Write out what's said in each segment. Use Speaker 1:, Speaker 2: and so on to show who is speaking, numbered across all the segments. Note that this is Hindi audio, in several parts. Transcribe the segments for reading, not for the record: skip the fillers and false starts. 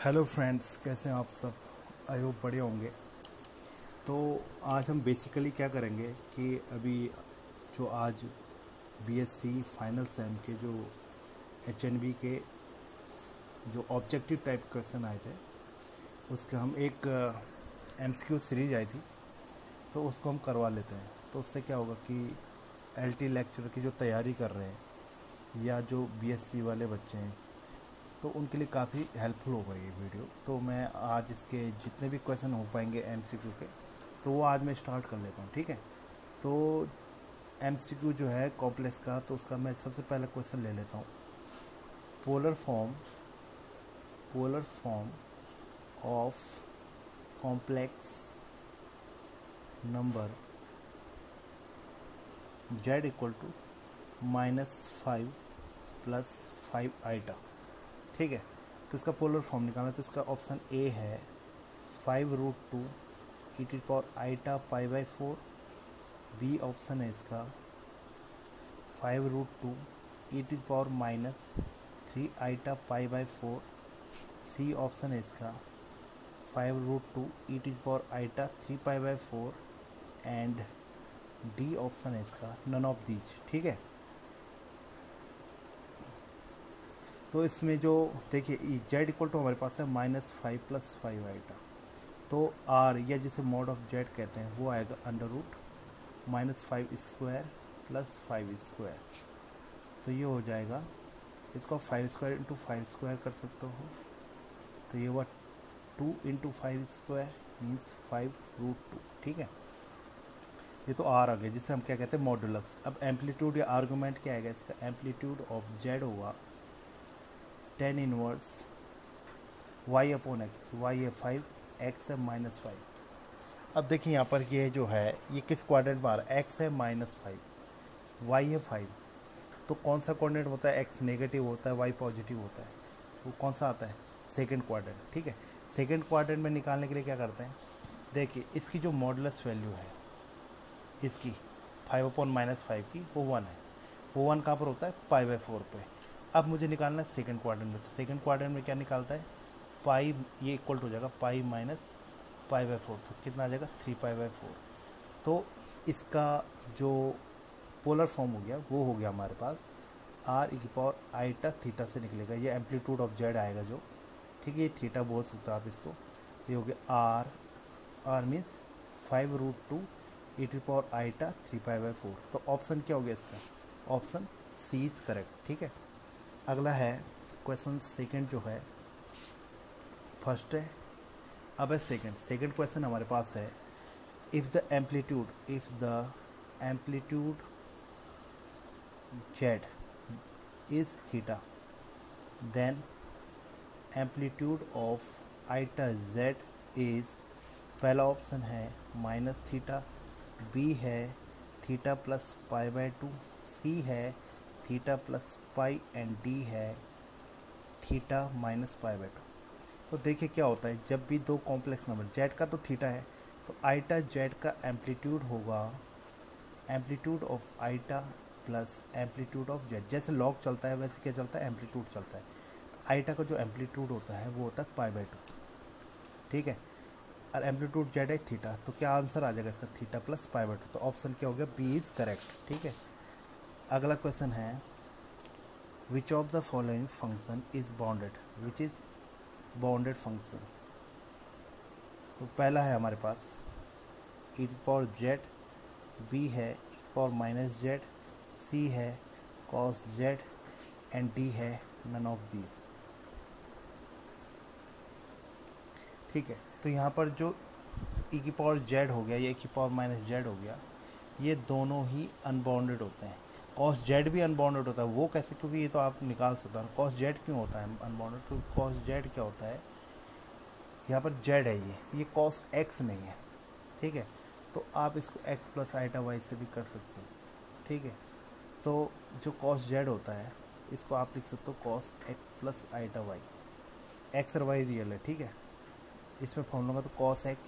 Speaker 1: हेलो फ्रेंड्स, कैसे हैं आप सब? आई होप बढ़िया होंगे। तो आज हम बेसिकली क्या करेंगे कि अभी जो आज बीएससी फाइनल सेम के जो एचएनबी के जो ऑब्जेक्टिव टाइप क्वेश्चन आए थे, उसका हम एक एमसीक्यू सीरीज आई थी, तो उसको हम करवा लेते हैं। तो उससे क्या होगा कि एलटी लेक्चर की जो तैयारी कर रहे हैं या जो बीएससी वाले बच्चे हैं, तो उनके लिए काफ़ी हेल्पफुल होगा ये वीडियो। तो मैं आज इसके जितने भी क्वेश्चन हो पाएंगे एमसीक्यू के, तो वो आज मैं स्टार्ट कर लेता हूँ, ठीक है। तो एमसीक्यू जो है कॉम्प्लेक्स का, तो उसका मैं सबसे पहला क्वेश्चन ले लेता हूँ। Polar form of complex number z equal to -5 + 5 iota, ठीक है। तो इसका पोलर फॉर्म निकालना, तो इसका ऑप्शन ए है 5√2 e⁻π/4। बी ऑप्शन है इसका 5√2 e⁻³ π/4। सी ऑप्शन है इसका 5√2 e⁻³ π/4 एंड डी ऑप्शन है इसका नन ऑफ दीज, ठीक है। तो इसमें जो देखिए z इक्वल टू हमारे पास है -5 + 5 आइटा, तो r या जिसे मॉड ऑफ z कहते हैं वो आएगा √-5² + 5²। तो ये हो जाएगा, इसको 5² × 5² कर सकते हो, तो ये हुआ 2 × 5² मीन्स 5√2, ठीक है। ये तो r आ गया, जिसे हम क्या कहते हैं मॉडुलस। अब एम्पलीट्यूड या आर्गूमेंट क्या आएगा इसका? एम्पलीट्यूड ऑफ z होगा tan इनवर्स y/x, y है 5, x है -5। अब देखिए यहाँ पर ये जो है ये किस क्वाड्रेंट में आ रहा है? x है -5, y है 5। तो कौन सा क्वाड्रेंट होता है? x नेगेटिव होता है, y पॉजिटिव होता है। वो कौन सा आता है? सेकंड क्वाड्रेंट, ठीक है। सेकंड क्वाड्रेंट में निकालने के लिए क्या करते हैं? देखिए इसकी जो मॉडुलस वैल्यू है इसकी 5/-5 की, वो 1 है। वो 1 कहाँ पर होता है? π/4 पे। अब मुझे निकालना है सेकंड क्वाड्रेंट में, तो सेकंड क्वाड्रेंट में क्या निकालता है? पाई, ये इक्वल हो जाएगा π - π/4, तो कितना आ जाएगा? 3π/4। तो इसका जो पोलर फॉर्म हो गया वो हो गया हमारे पास r⁻θ से निकलेगा। ये एम्पलीट्यूड ऑफ z आएगा जो, ठीक है। ये थीटा बोल सकते हो आप इसको। ये हो गया r मीन्स 5√2 e⁻θ 3π/4। तो ऑप्शन क्या हो गया इसका? ऑप्शन सी इज करेक्ट, ठीक है। अगला है क्वेश्चन सेकंड जो है, फर्स्ट है, अब है सेकंड क्वेश्चन हमारे पास है if the amplitude z is theta, then amplitude of eta z is, पहला ऑप्शन है -θ, बी है थीटा प्लस π/2, सी है theta plus pi and D है थीटा -π/2। तो देखिए क्या होता है, जब भी दो कॉम्प्लेक्स नंबर, z का तो थीटा है, तो आइटा z का एम्पलीट्यूड होगा amplitude of iota plus amplitude of z। जैसे लॉग चलता है वैसे क्या चलता है? एम्पलीट्यूड चलता है। तो आइटा का जो एम्पलीट्यूड होता है वो होता है π/2, ठीक है। और एम्पलीट्यूड z है थीटा, तो क्या आंसर आ जाएगा इसका? Theta plus π/2। तो ऑप्शन क्या हो गया? बी इज करेक्ट, ठीक है। अगला क्वेश्चन है which of the following function is bounded, which is bounded function. तो पहला है हमारे पास e⁻z, बी है e⁻−z, सी है cos z एंड डी है नन ऑफ दीज, ठीक है। तो यहाँ पर जो e⁻z हो गया, ये e⁻−z हो गया, ये दोनों ही अनबाउंडेड होते हैं। cos z भी अनबाउंडेड होता है, वो कैसे? क्योंकि ये तो आप निकाल सकते हो। cos z क्यों होता है अनबाउंडेड? क्योंकि cos z क्या होता है, यहाँ पर z है, ये cos x नहीं है, ठीक है। तो आप इसको x + i⁻y से भी कर सकते हो, ठीक है। तो जो cos z होता है इसको आप लिख सकते हो cos x + i⁻y। x और y रियल है, ठीक है। इसमें फॉर्मूला तो cos x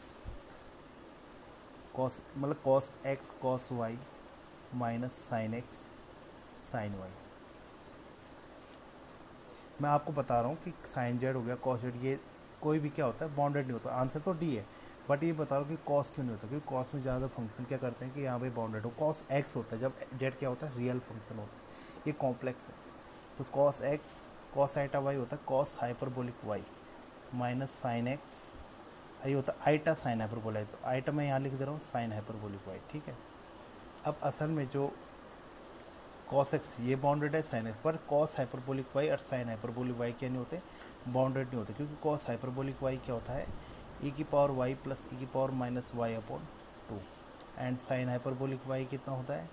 Speaker 1: मतलब cos x cos y minus sin x sin y। मैं आपको बता रहा हूँ कि साइन जेड हो गया, कॉस जेड, ये कोई भी क्या होता है बाउंडेड नहीं होता, आंसर तो डी है। बट ये बता रहा हूँ कि कॉस क्यों नहीं होता, क्योंकि कॉस में ज़्यादा फंक्शन क्या करते हैं कि यहाँ पे बाउंडेड हो, कॉस एक्स होता है, जब जेड क्या होता है रियल फंक्शन होता है, ये कॉम्प्लेक्स है। तो cos x cos iota y होता है cos hyperbolic y minus sine x, ये होता है आइटा साइन हाइपरबोलिक, तो आइटा मैं यहाँ लिख दे रहा हूँ साइन हाइपरबोलिक वाई, ठीक है। अब असल में जो कॉस एक्स ये बाउंडेड है साइन एक्स, पर कॉस हाइपरबोलिक वाई और साइन हाइपरबोलिक वाई क्या नहीं होते, बाउंडेड नहीं होते, क्योंकि कॉस हाइपरबोलिक वाई क्या होता है ई की पावर वाई प्लस ई की power minus y upon 2, and sine hyperbolic y कितना होता है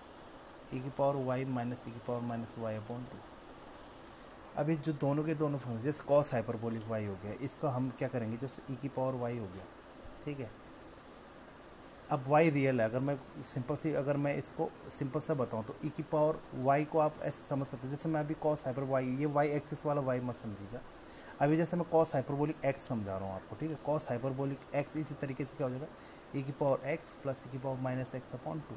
Speaker 1: ई की पावर वाई माइनस ई की पावर माइनस वाई अपॉन 2। अभी जो दोनों के दोनों फंक्शन जैसे कॉस हाइपरबोलिक वाई हो गया, इसका हम क्या करेंगे जैसे ई की पावर वाई हो गया, ठीक है। अब y रियल है, अगर मैं इसको सिंपल सा बताऊं तो e की पावर y को आप ऐसे समझ सकते हैं, जैसे मैं अभी cos हाइपर y, ये y एक्सिस वाला y मत समझिएगा, अभी जैसे मैं cos हाइपरबोलिक x समझा रहा हूँ आपको, ठीक है। cos हाइपरबोलिक x इसी तरीके से क्या हो जाएगा e की पावर x प्लस e की पावर माइनस एक्स अपॉन 2।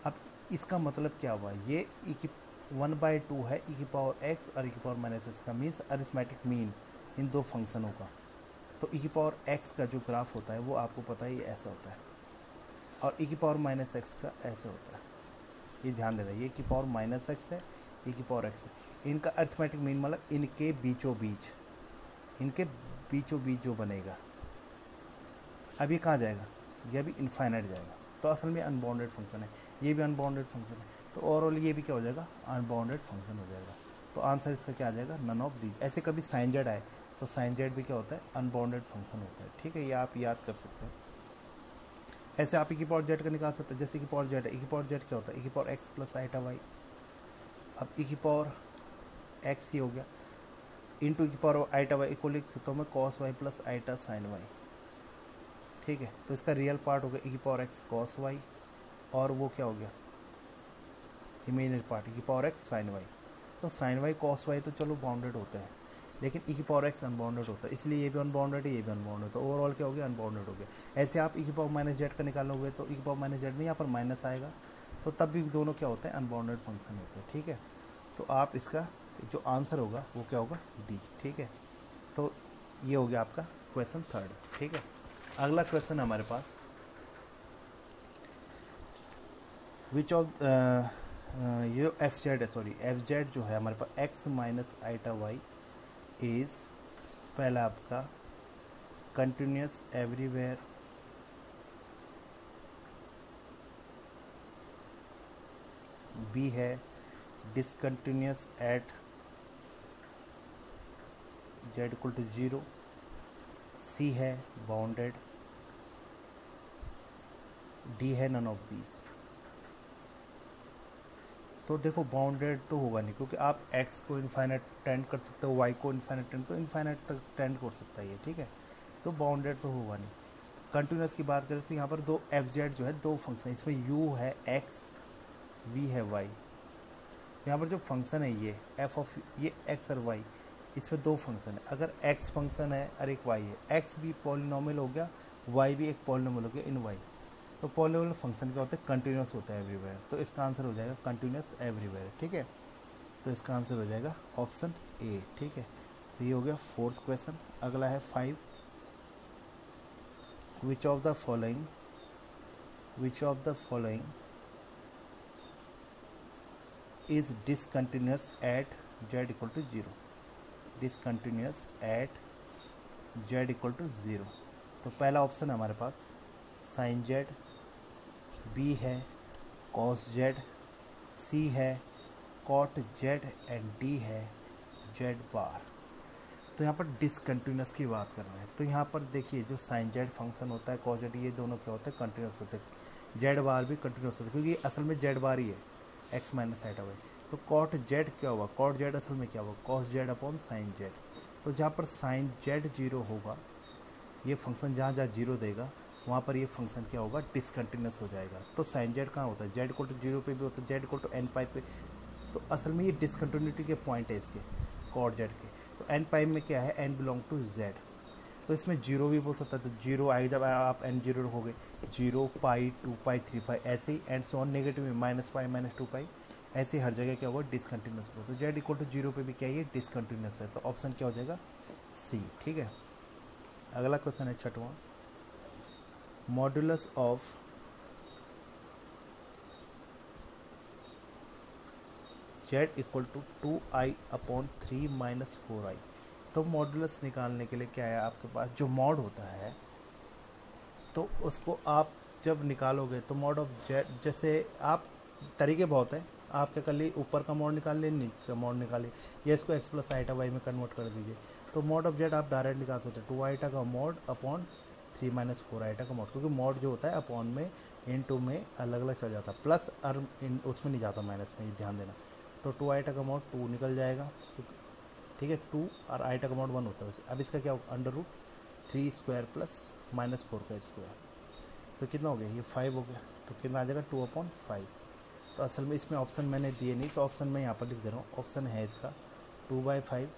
Speaker 1: अब इसका मतलब क्या हुआ, ये e की 1/2 है e की पावर x और e की पावर माइनस एक्स का मीन्स अरिथमेटिक मीन इन दो फंक्शनों का। तो e की पावर x का जो ग्राफ होता है वो आपको पता है ये ऐसा होता है, और e की पावर माइनस एक्स का ऐसे होता है, ये ध्यान देना, ये की पावर माइनस एक्स है e की पावर एक्स है। इनका अरिथमेटिक मीन मतलब इनके बीचों बीच जो बनेगा, अब ये कहाँ जाएगा, ये अभी इनफाइनाइट जाएगा, तो असल में अनबाउंडेड फंक्शन है, ये भी अनबाउंडेड फंक्शन है, तो ओवरऑल ये भी क्या हो जाएगा अनबाउंडेड फंक्शन हो जाएगा। तो आंसर इसका क्या आ जाएगा नन ऑफ दीज। ऐसे कभी साइन जेड आए तो साइन जेड भी क्या होता है अनबाउंडेड फंक्शन होता है, ठीक है, ये आप याद कर सकते हैं। ऐसे आप ई की पावर जेड का निकाल सकते हैं, जैसे ई की पावर जेड है, ई की पावर जेड क्या होता है ई की power x plus iota y, अब ई की पावर एक्स ही हो गया इंटू ई की पावर आइटा वाई को लिख सकता हूँ मैं cos y plus iota sine y, ठीक है। तो इसका रियल पार्ट हो गया ई की पावर एक्स कॉस वाई, और वो क्या हो गया इमेजिनरी पार्ट ई की पावर एक्स साइन वाई। तो साइन वाई कॉस वाई तो चलो बाउंडेड होता है, लेकिन ई की पावर एक्स अनबाउंडेड होता है, इसलिए ये भी अनबाउंडेड है ये भी अनबाउंडेड, तो ओवरऑल क्या हो गया अनबाउंडेड हो गया। ऐसे आप ई की पावर माइनस जेड का निकालोगे तो ई की पावर माइनस जेड में यहाँ पर माइनस आएगा, तो तब भी दोनों क्या होते हैं अनबाउंडेड फंक्शन होते हैं, ठीक है। तो आप इसका जो आंसर होगा वो क्या होगा डी, ठीक है। तो ये हो गया आपका क्वेश्चन 3, ठीक है। अगला क्वेश्चन हमारे पास विच ऑफ ये एफ जेड है, सॉरी एफ जेड जो है हमारे पास x minus iota y is, पहला आपका कंटिन्यूस एवरीवेयर, बी है discontinuous at z equal to 0, C है बाउंडेड, डी है नन ऑफ दीज। तो देखो बाउंडेड तो होगा नहीं, क्योंकि आप x को इनफाइनाइट टेंड कर सकते हो, y को इनफाइनाइट टेंड तो इनफाइनाइट तक टेंड कर सकता है ये, ठीक है। तो बाउंडेड तो होगा नहीं। कंटिन्यूस की बात करें तो यहाँ पर दो एफ जेड जो है दो फंक्शन, इसमें u है x, v है y, यहाँ पर जो फंक्शन है ये f ऑफ ये x और y, इसमें दो फंक्शन है। अगर x फंक्शन है और एक y है, x भी पॉलिनोमियल हो गया y भी एक पॉलिनोमियल हो गया इन y, तो पॉलिनोमियल फंक्शन क्या होता है कंटिन्यूस होता है एवरीवेयर, तो इसका आंसर हो जाएगा कंटिन्यूस एवरीवेयर, ठीक है। तो इसका आंसर हो जाएगा ऑप्शन ए, ठीक है। तो ये हो गया 4th क्वेश्चन। अगला है 5, which of the following is discontinuous at z equal to 0, discontinuous at z equal to 0। तो पहला ऑप्शन है हमारे पास साइन जेड, बी है कॉस जेड, सी है कॉट जेड एंड डी है जेड बार। तो यहाँ पर डिसकंटिन्यूस की बात कर रहे हैं, तो यहाँ पर देखिए जो साइन जेड फंक्शन होता है कॉस जेड, ये दोनों क्या होते हैं कंटिन्यूस होते हैं, जेड बार भी कंटिन्यूस होता है, क्योंकि असल में जेड बार ही है एक्स माइनस आइटा वाई। तो कॉट जेड क्या हुआ, कॉट जेड असल में क्या हुआ cos Z upon sine Z. तो जहाँ पर साइन जेड 0 होगा, ये फंक्शन जहाँ जहाँ 0 देगा वहाँ पर ये फंक्शन क्या होगा डिसकंटिन्यूस हो जाएगा। तो साइन जेड कहाँ होता है जेड इक्वल टू 0 पे भी होता है, जेड इक्वल टू एन पाई पे, तो असल में ये डिसकंटिन्यूटी के पॉइंट है इसके कॉट जेड के। तो एन पाई में क्या है एन बिलोंग टू जेड, तो इसमें 0 भी बोल सकता है, तो 0 आएगा जब आप एन 0 रखोगे 0 पाई 2 पाई 3 पाई ऐसे ही एंड सो ऑन, नेगेटिव में माइनस पाई माइनस 2 पाई, ऐसे ही हर जगह क्या होगा डिसकंटिन्यूस हो। तो जेड इक्वल टू 0 पे भी क्या है ये डिसकंटिन्यूस है, तो ऑप्शन क्या हो जाएगा सी, ठीक है। अगला क्वेश्चन है छठवां, modulus of z equal to 2i/3 minus 4i। तो मॉड्यूलस निकालने के लिए क्या है आपके पास, जो मॉड होता है तो उसको आप जब निकालोगे तो मॉड ऑफ जेड, जैसे आप तरीके बहुत हैं, आप क्या कर लिए, ऊपर का मॉड निकाल लिए, नीचे का मॉड निकालिए, या इसको x प्लस आईटा वाई में कन्वर्ट कर दीजिए। तो मॉड ऑफ जेड आप डायरेक्ट निकाल सकते हैं, 2 आईटा का मॉड अपॉन 3 माइनस 4 आईटा का मॉड, क्योंकि मॉड जो होता है अपॉन में इन टू में अलग अलग चल जाता है, प्लस और उसमें नहीं जाता माइनस में, ध्यान देना। तो 2 आईटा का मॉड 2 निकल जाएगा, ठीक है, 2 और आईटा का मॉड 1 होता है। अब इसका क्या होगा, under root 3 square plus minus 4 का स्क्वायर, तो कितना हो गया, ये 5 हो गया, तो कितना आ जाएगा 2/5। तो असल में इसमें ऑप्शन मैंने दिए नहीं, तो ऑप्शन मैं यहाँ पर लिख दे रहा हूँ। ऑप्शन है इसका 2/5,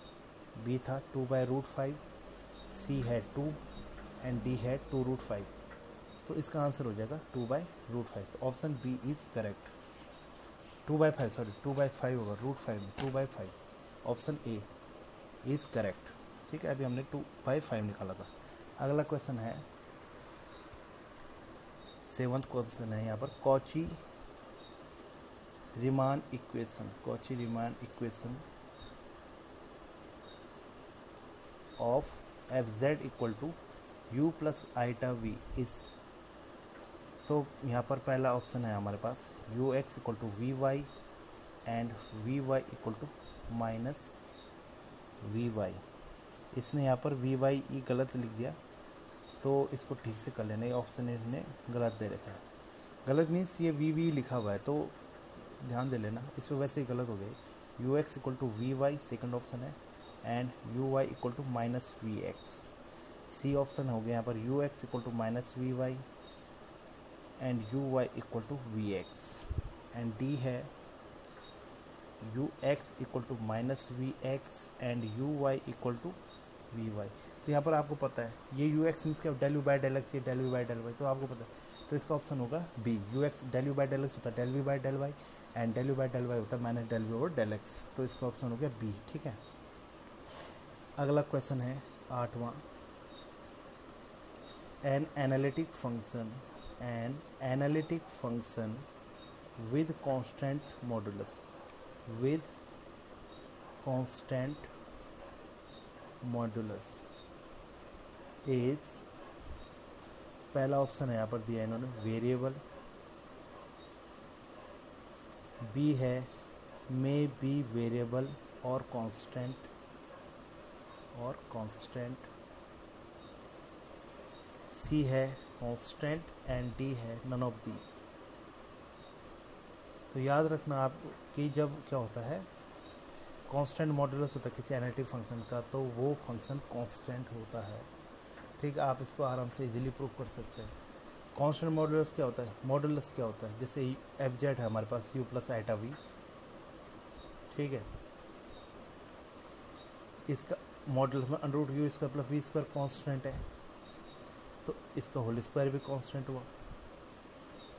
Speaker 1: बी था 2/√5, सी है 2 एंड डी है 2√5। तो इसका आंसर हो जाएगा 2/√5। तो ऑप्शन बी इज करेक्ट। 2/5 होगा, √5 में 2/5, ऑप्शन ए इज करेक्ट। ठीक है, अभी हमने 2/5 निकाला था। अगला क्वेश्चन है 7th क्वेश्चन है यहाँ पर, Cauchy Riemann equation of f(z) equal to u plus iota v is. तो यहाँ पर पहला ऑप्शन है हमारे पास ux equal to v y and v y equal to minus v y. इसने यहाँ पर वी वाई ई गलत लिख दिया, तो इसको ठीक से कर लेना। ये ऑप्शन इसने गलत दे रखा है, गलत मीन्स ये वी वी लिखा हुआ है, तो ध्यान दे लेना, इसमें वैसे ही गलत हो गई। U x equal to v y second option है, and u y equal to minus v x. C option हो गया यहाँ पर u x equal to minus v y and u y equal to v x. And D है u x equal to minus v x and u y equal to v y. तो यहाँ पर आपको पता है ये यू एक्स मीन्स क्या, del u by del x, ये del u by del y, तो आपको पता है। तो इसका ऑप्शन होगा b, u x del u by del x होता है del v by del y, and del u by del y होता है minus del v over del x. तो इसका ऑप्शन हो गया बी। ठीक है, अगला क्वेश्चन है 8वां, an analytic function with constant modulus is. पहला ऑप्शन है यहाँ पर दिया इन्होंने वेरिएबल, बी है मे बी वेरिएबल और कांस्टेंट, सी है कांस्टेंट एंड डी है नन ऑफ दीज। तो याद रखना आप कि जब क्या होता है कांस्टेंट मॉडुलस होता है किसी एनालिटिक फंक्शन का, तो वो फंक्शन कांस्टेंट होता है। ठीक है, आप इसको आराम से इजीली प्रूव कर सकते हैं। कांस्टेंट मॉडुलस क्या होता है, मॉडुलस क्या होता है, जैसे एफ जेड है हमारे पास यू प्लस आईटा वी, ठीक है, इसका मॉडुलस में under root u square plus v square constant है, तो इसका होल स्क्वायर भी कांस्टेंट हुआ।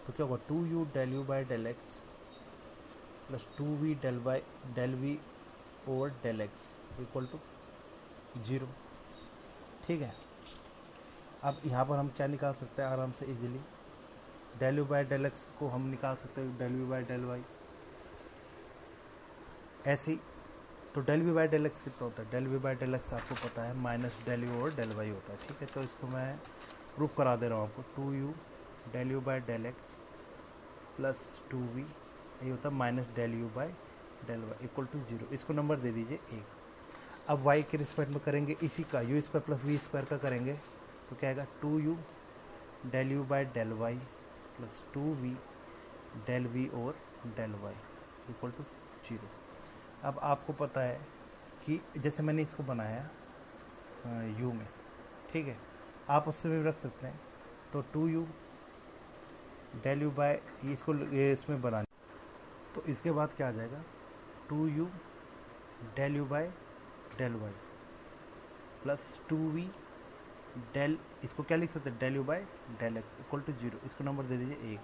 Speaker 1: तो क्या होगा 2u del u by del x plus 2v del v over del x equal to 0। ठीक है, अब यहाँ पर हम क्या निकाल सकते हैं आराम से easily, del u by del x को हम निकाल सकते हैं del u by del y, ऐसे ही। तो del v by del x कितना होता है, del v by del x आपको पता है माइनस डेल यू और डेल वाई होता है। ठीक है, तो इसको मैं प्रूफ करा दे रहा हूँ आपको, 2u del u by del x plus 2v ये होता है minus del u by del y equal to 0। इसको नंबर दे दीजिए 1। अब y के रिस्पेक्ट में करेंगे इसी का u square plus v square का करेंगे, तो क्या आएगा 2u del u by del y plus 2v del v और डेल वाई इक्वल टू 0। अब आपको पता है कि जैसे मैंने इसको बनाया u में, ठीक है, आप उससे भी रख सकते हैं। तो 2u डेल यू बाई इसको इसमें बनाना, तो इसके बाद क्या आ जाएगा 2u del u by del y plus 2v del, इसको क्या लिख सकते हैं del u by del x equal to 0। इसको नंबर दे दीजिए 1।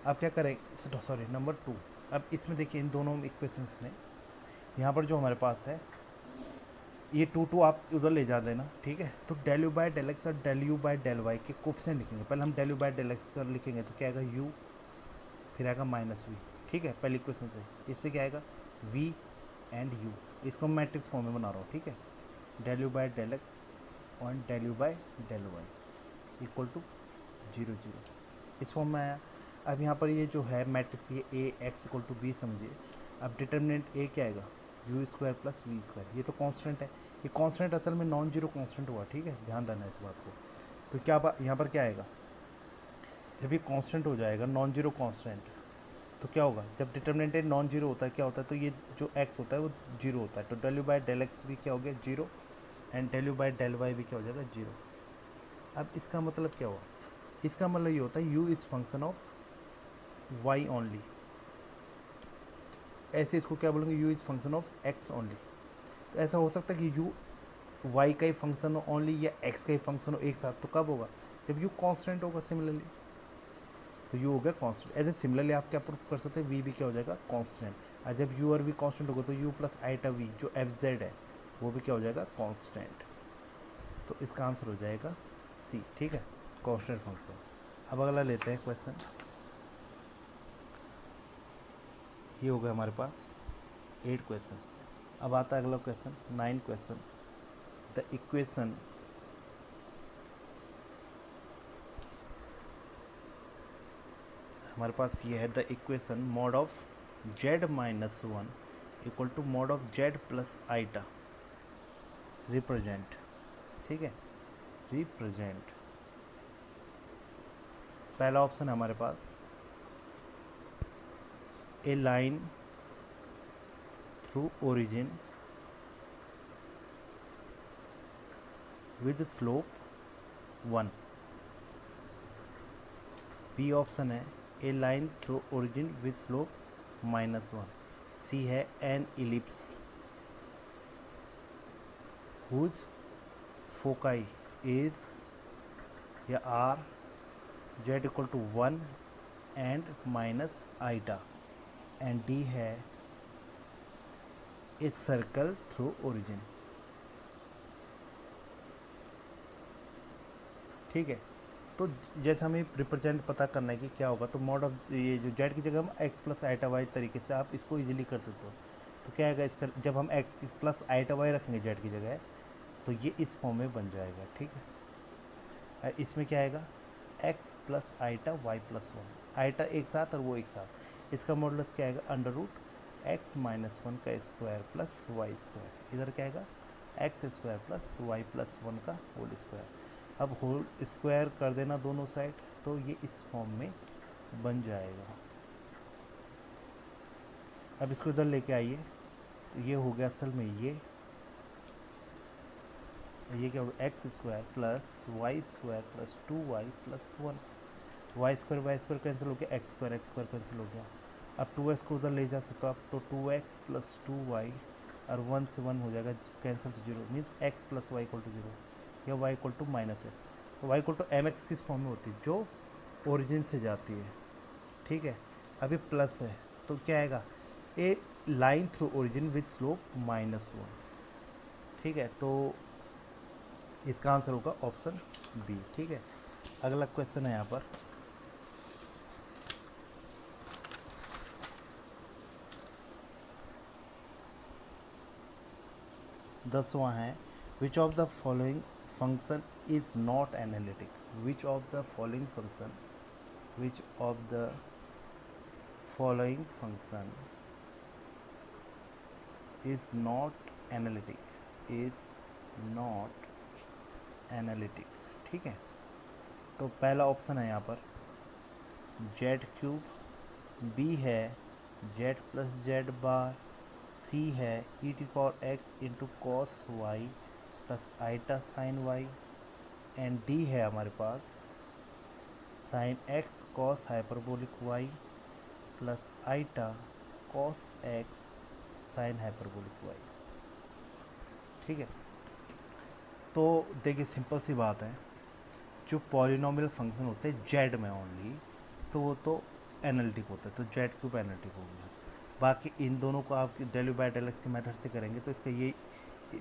Speaker 1: अब क्या करें, सॉरी नंबर 2। अब इसमें देखिए इन दोनों इक्वेशंस में यहाँ पर जो हमारे पास है ये टू टू आप उधर ले जा देना, ठीक है। तो del u by del x और del u by del y के कोफिशिएंट लिखेंगे। पहले हम del u by del x कर लिखेंगे तो क्या आएगा यू, फिर आएगा माइनस वी, ठीक है, पहले इक्वेशन से। इससे क्या आएगा वी एंड यू, इसको मैं मैट्रिक्स फॉर्म में बना रहा हूँ, ठीक है। Del u by del x और del u by del y equal to 0 0, इस फॉर्म में आया। अब यहाँ पर ये जो है मैट्रिक्स, ये a x equal to b समझिए। अब डिटर्मिनेंट ए क्या आएगा u square plus v square, ये तो कांस्टेंट है। ये कांस्टेंट असल में नॉन जीरो कांस्टेंट हुआ, ठीक है, ध्यान देना इस बात को। तो क्या यहाँ पर क्या आएगा, जब ये कांस्टेंट हो जाएगा नॉन जीरो कांस्टेंट, तो क्या होगा जब डिटर्मिनेंट नॉन जीरो होता है क्या होता है, तो ये जो एक्स होता है वो जीरो होता है। तो del u by del x भी क्या हो गया zero, and del u by del y भी क्या हो जाएगा जीरो। अब इसका मतलब क्या हुआ, इसका मतलब ये होता है u is function of y only. ऐसे इसको क्या बोलेंगे, u is function of x only. तो ऐसा हो सकता है कि यू वाई का ही फंक्शन हो ओनली या एक्स का ही फंक्शन हो एक साथ। तो कब होगा, जब यू कांस्टेंट होगा सिमिलरली, तो यू हो गया कांस्टेंट। ऐसे सिमिलरली आप क्या प्रूव कर सकते हैं, वी भी क्या हो जाएगा कांस्टेंट। और जब यू और वी कांस्टेंट होगा तो यू प्लस आईटा वी जो एफ जेड है वो भी क्या हो जाएगा कांस्टेंट। तो इसका आंसर हो जाएगा सी, ठीक है, कांस्टेंट फंक्शन। अब अगला लेते हैं क्वेश्चन। ये हो गया हमारे पास 8 क्वेश्चन। अब आता है अगला क्वेश्चन 9 क्वेश्चन। द इक्वेशन हमारे पास ये है, the equation mod of z minus one equal to mod of z plus iota represent, ठीक है, रिप्रेजेंट। पहला ऑप्शन है हमारे पास a line through origin with slope 1। B option है a line through origin with slope -1। सी है an ellipse whose foci is या are z equal to 1 and minus iota, and D है ए सर्कल थ्रू ओरिजिन, ठीक है। तो जैसे हमें रिप्रेजेंट पता करना है कि क्या होगा, तो मॉड ऑफ ये जो जेड की जगह हम एक्स प्लस आईटा वाई तरीके से आप इसको इजीली कर सकते हो। तो क्या आएगा इसका, जब हम एक्स प्लस आईटा वाई रखेंगे जेड की जगह, तो ये इस फॉर्म में बन जाएगा, ठीक है। इसमें क्या आएगा x plus आईटा Y plus one, आईटा एक साथ और वो एक साथ। इसका मॉडुलस क्या आएगा under root x minus one का स्क्वायर प्लस वाई स्क्वायर। इधर क्या आएगा x square plus y plus one का होल स्क्वायर। अब होल स्क्वायर कर देना दोनों साइड, तो ये इस फॉर्म में बन जाएगा। अब इसको इधर लेके आइए, तो ये हो गया असल में ये क्या होगा x square plus y square plus 2y plus 1। Y square cancel हो गया, एक्स स्क्वायर कैंसिल हो गया। अब 2x को उधर ले जा सकते हो आप, तो 2x प्लस 2y और 1 से 1 हो जाएगा कैंसिल तो 0, means x plus y equal to 0 या y equal to minus x. तो y equal to m x किस फॉर्म में होती है, जो ओरिजिन से जाती है, ठीक है। अभी प्लस है तो क्या आएगा a line through origin with slope -1, ठीक है। तो इसका आंसर होगा ऑप्शन बी, ठीक है। अगला क्वेश्चन है यहाँ पर 10वां है, which of the following function is not analytic. Which of the following function, which of the following function is not analytic, is not analytic, ठीक है। तो पहला ऑप्शन है यहाँ पर जेड क्यूब, बी है z plus z bar, C है e t power x into cos y plus iota sine y, and D है हमारे पास sine x cos hyperbolic y plus iota cos x sign hyperbolic Y, ठीक है। तो देखिए सिंपल सी बात है, जो पॉलिनोमियल फंक्शन होते हैं जेड में ओनली, तो वो तो एनालिटिक होता है, तो जेड क्यूब एनालिटिक हो गया। बाकी इन दोनों को आप del u by del x के मेथड से करेंगे तो इसका ये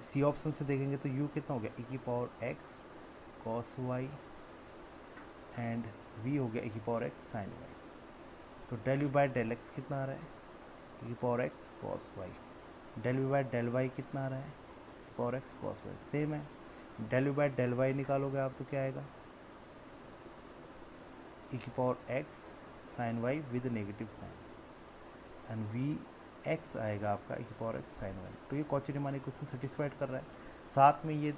Speaker 1: सी ऑप्शन से देखेंगे तो u कितना हो गया, e की power x cos y and v हो गया e की पावर x sin y। तो del u by del x कितना आ रहा है, e की power x cos y। Del u by del y कितना आ रहा है, e की power x cos y। Same है, del u by del y निकालोगे आप तो क्या आएगा, e की power x sin y with negative sign and we x आएगा आपका e की पावर x sin y। तो ये कॉची-रीमान इक्वेशन सेटिस्फाइड कर रहा है, साथ में ये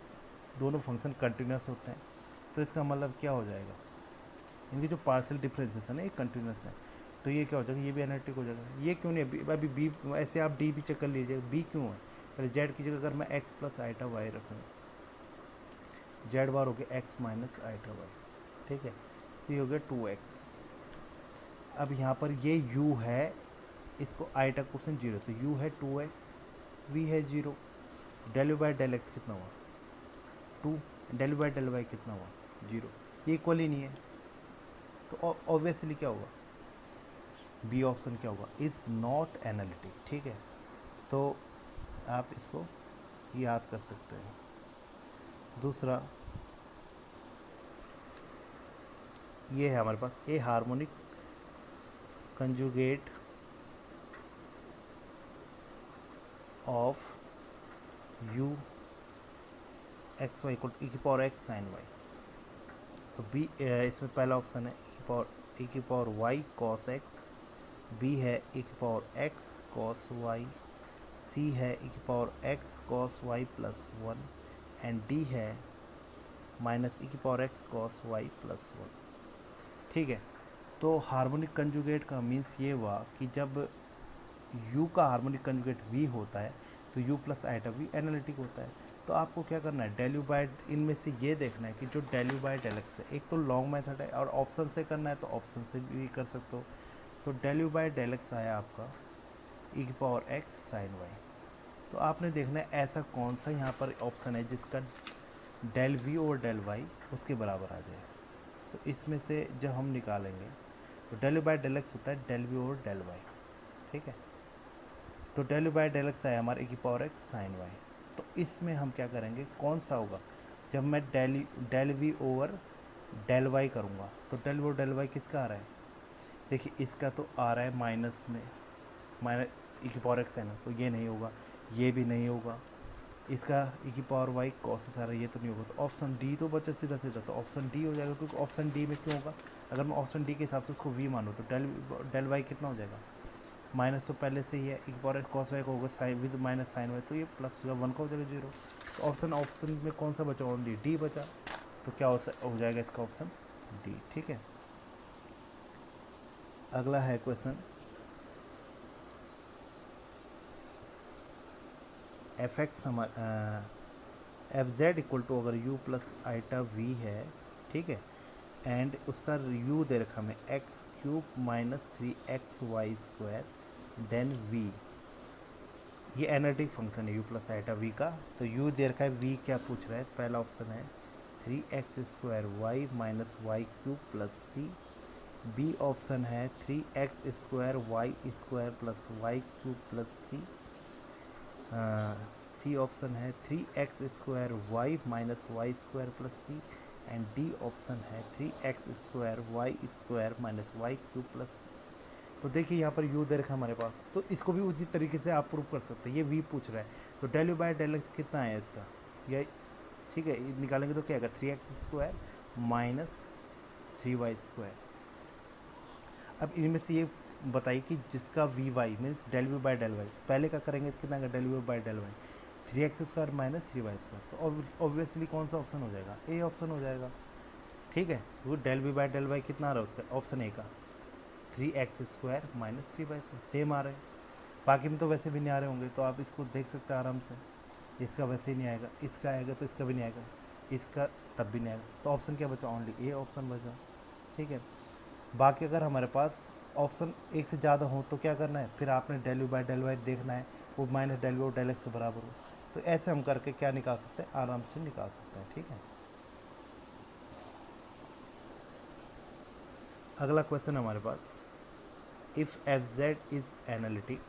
Speaker 1: दोनों फंक्शन कंटिन्यूस होते हैं। तो इसका मतलब क्या हो जाएगा, इनकी जो पार्शियल डिफरेंसेस है ना ये कंटिन्यूस है, तो ये क्या हो जाएगा, ये भी एनालिटिक हो जाएगा। ये क्यों नहीं है अभी बी, ऐसे आप डी भी चेक कर लीजिए, बी क्यों है, पहले जेड की जगह अगर मैं एक्स प्लस आइटा वाई रखूँ, जेड बार हो गया एक्स माइनस आइटा वाई, ठीक है, तो ये हो गया 2x। अब यहाँ पर ये u है, इसको आइटा क्वेश्चन जीरो, तो u है 2x, v है 0, del u by del x कितना हुआ 2, del u by del y कितना हुआ 0, ये इक्वल ही नहीं है, तो ऑब्वियसली क्या होगा, बी ऑप्शन क्या होगा, इज़ नॉट एनालिटिक। ठीक है, तो आप इसको याद कर सकते हैं। दूसरा ये है हमारे पास, a harmonic conjugate of u x y equal e की पावर एक्स साइन वाई। तो बी इसमें पहला ऑप्शन है ई की power y cos x, B है ई की power x cos y, C है ई की power x cos y plus 1 and D है माइनस ई की power x cos y plus 1। ठीक है, तो हार्मोनिक कंजुगेट का मीन्स ये हुआ कि जब u का हार्मोनिक कंजुगेट v होता है तो u plus iota v analytic होता है। तो आपको क्या करना है, डेल यू बाय, इनमें से ये देखना है कि जो del u by del x है, एक तो लॉन्ग मेथड है और ऑप्शन से करना है तो ऑप्शन से भी कर सकते हो। तो del u by del x आया आपका ई की पावर एक्स साइन वाई। तो आपने देखना है ऐसा कौन सा यहाँ पर ऑप्शन है जिसका डेल वी और डेल वाई उसके बराबर आ जाए। तो इसमें से जब हम निकालेंगे तो del u by del x होता है डेल वी और डेल वाई। ठीक है, तो del u by del x आया हमारे की पावर एक्स साइन वाई। तो इसमें हम क्या करेंगे, कौन सा होगा, जब मैं del v over del y करूँगा तो डेल वी और डेल वाई किसका आ रहा है, देखिए इसका तो आ रहा है माइनस में, माइनस ई की पावर एक्स साइन, तो ये नहीं होगा, ये भी नहीं होगा, इसका ई की पावर वाई कॉस आ रहा है, ये तो नहीं होगा। तो ऑप्शन डी तो बचा सीधा सीधा, तो ऑप्शन डी हो जाएगा, क्योंकि ऑप्शन डी में क्यों होगा, अगर मैं ऑप्शन डी के हिसाब से उसको वी मानूँ तो डेल वाई कितना हो जाएगा, माइनस तो पहले से ही है, एक पावर कॉस वाई का होगा sine with minus sine y, तो ये प्लस हो जाएगा 1 का हो जाएगा 0। तो ऑप्शन में कौन सा बचा, ओनली डी बचा, तो क्या हो जाएगा इसका ऑप्शन डी। ठीक है, अगला है क्वेश्चन, एफ एक्स हमारा एफ जेड इक्वल टू अगर यू प्लस आइटा वी है, ठीक है, एंड उसका यू दे रखा हमें x cube minus 3xy² then v, ये एनालिटिक फंक्शन है u प्लस आइटा v का। तो u दे रखा है, v क्या पूछ रहा है, पहला ऑप्शन है 3x² minus y cube plus c, B option है 3x² plus y cube plus c, C option है 3x² minus y plus c and D option है 3x² minus y cube plus c. तो देखिए यहाँ पर u दे रखा है हमारे पास, तो इसको भी उसी तरीके से आप प्रूव कर सकते हैं। ये v पूछ रहा है, तो del u by del x कितना है इसका, ये ठीक है, निकालेंगे तो क्या आएगा 3x² माइनस 3y²। अब इनमें से ये बताइए कि जिसका v y means del v by del y, पहले का करेंगे तो कितना आएगा, del v by del y 3x² minus 3y², तो ऑब्वियसली कौन सा ऑप्शन हो जाएगा, ए ऑप्शन हो जाएगा। ठीक है, वो del v by del y कितना आ रहा है उसका, ऑप्शन ए का 3x² माइनस 3y², सेम आ रहे हैं। बाकी में तो वैसे भी नहीं आ रहे होंगे, तो आप इसको देख सकते हैं आराम से, इसका वैसे ही नहीं आएगा, इसका आएगा तो इसका भी नहीं आएगा, इसका तब भी नहीं आएगा, तो ऑप्शन क्या बचा, ओनली ए ऑप्शन बचा। ठीक है, बाकी अगर हमारे पास ऑप्शन एक से ज़्यादा हो तो क्या करना है, फिर आपने del u by del y देखना है, वो minus del u del x के बराबर हो। तो ऐसे हम करके क्या निकाल सकते हैं, आराम से निकाल सकते हैं। ठीक है, अगला क्वेश्चन हमारे पास, if f z is analytic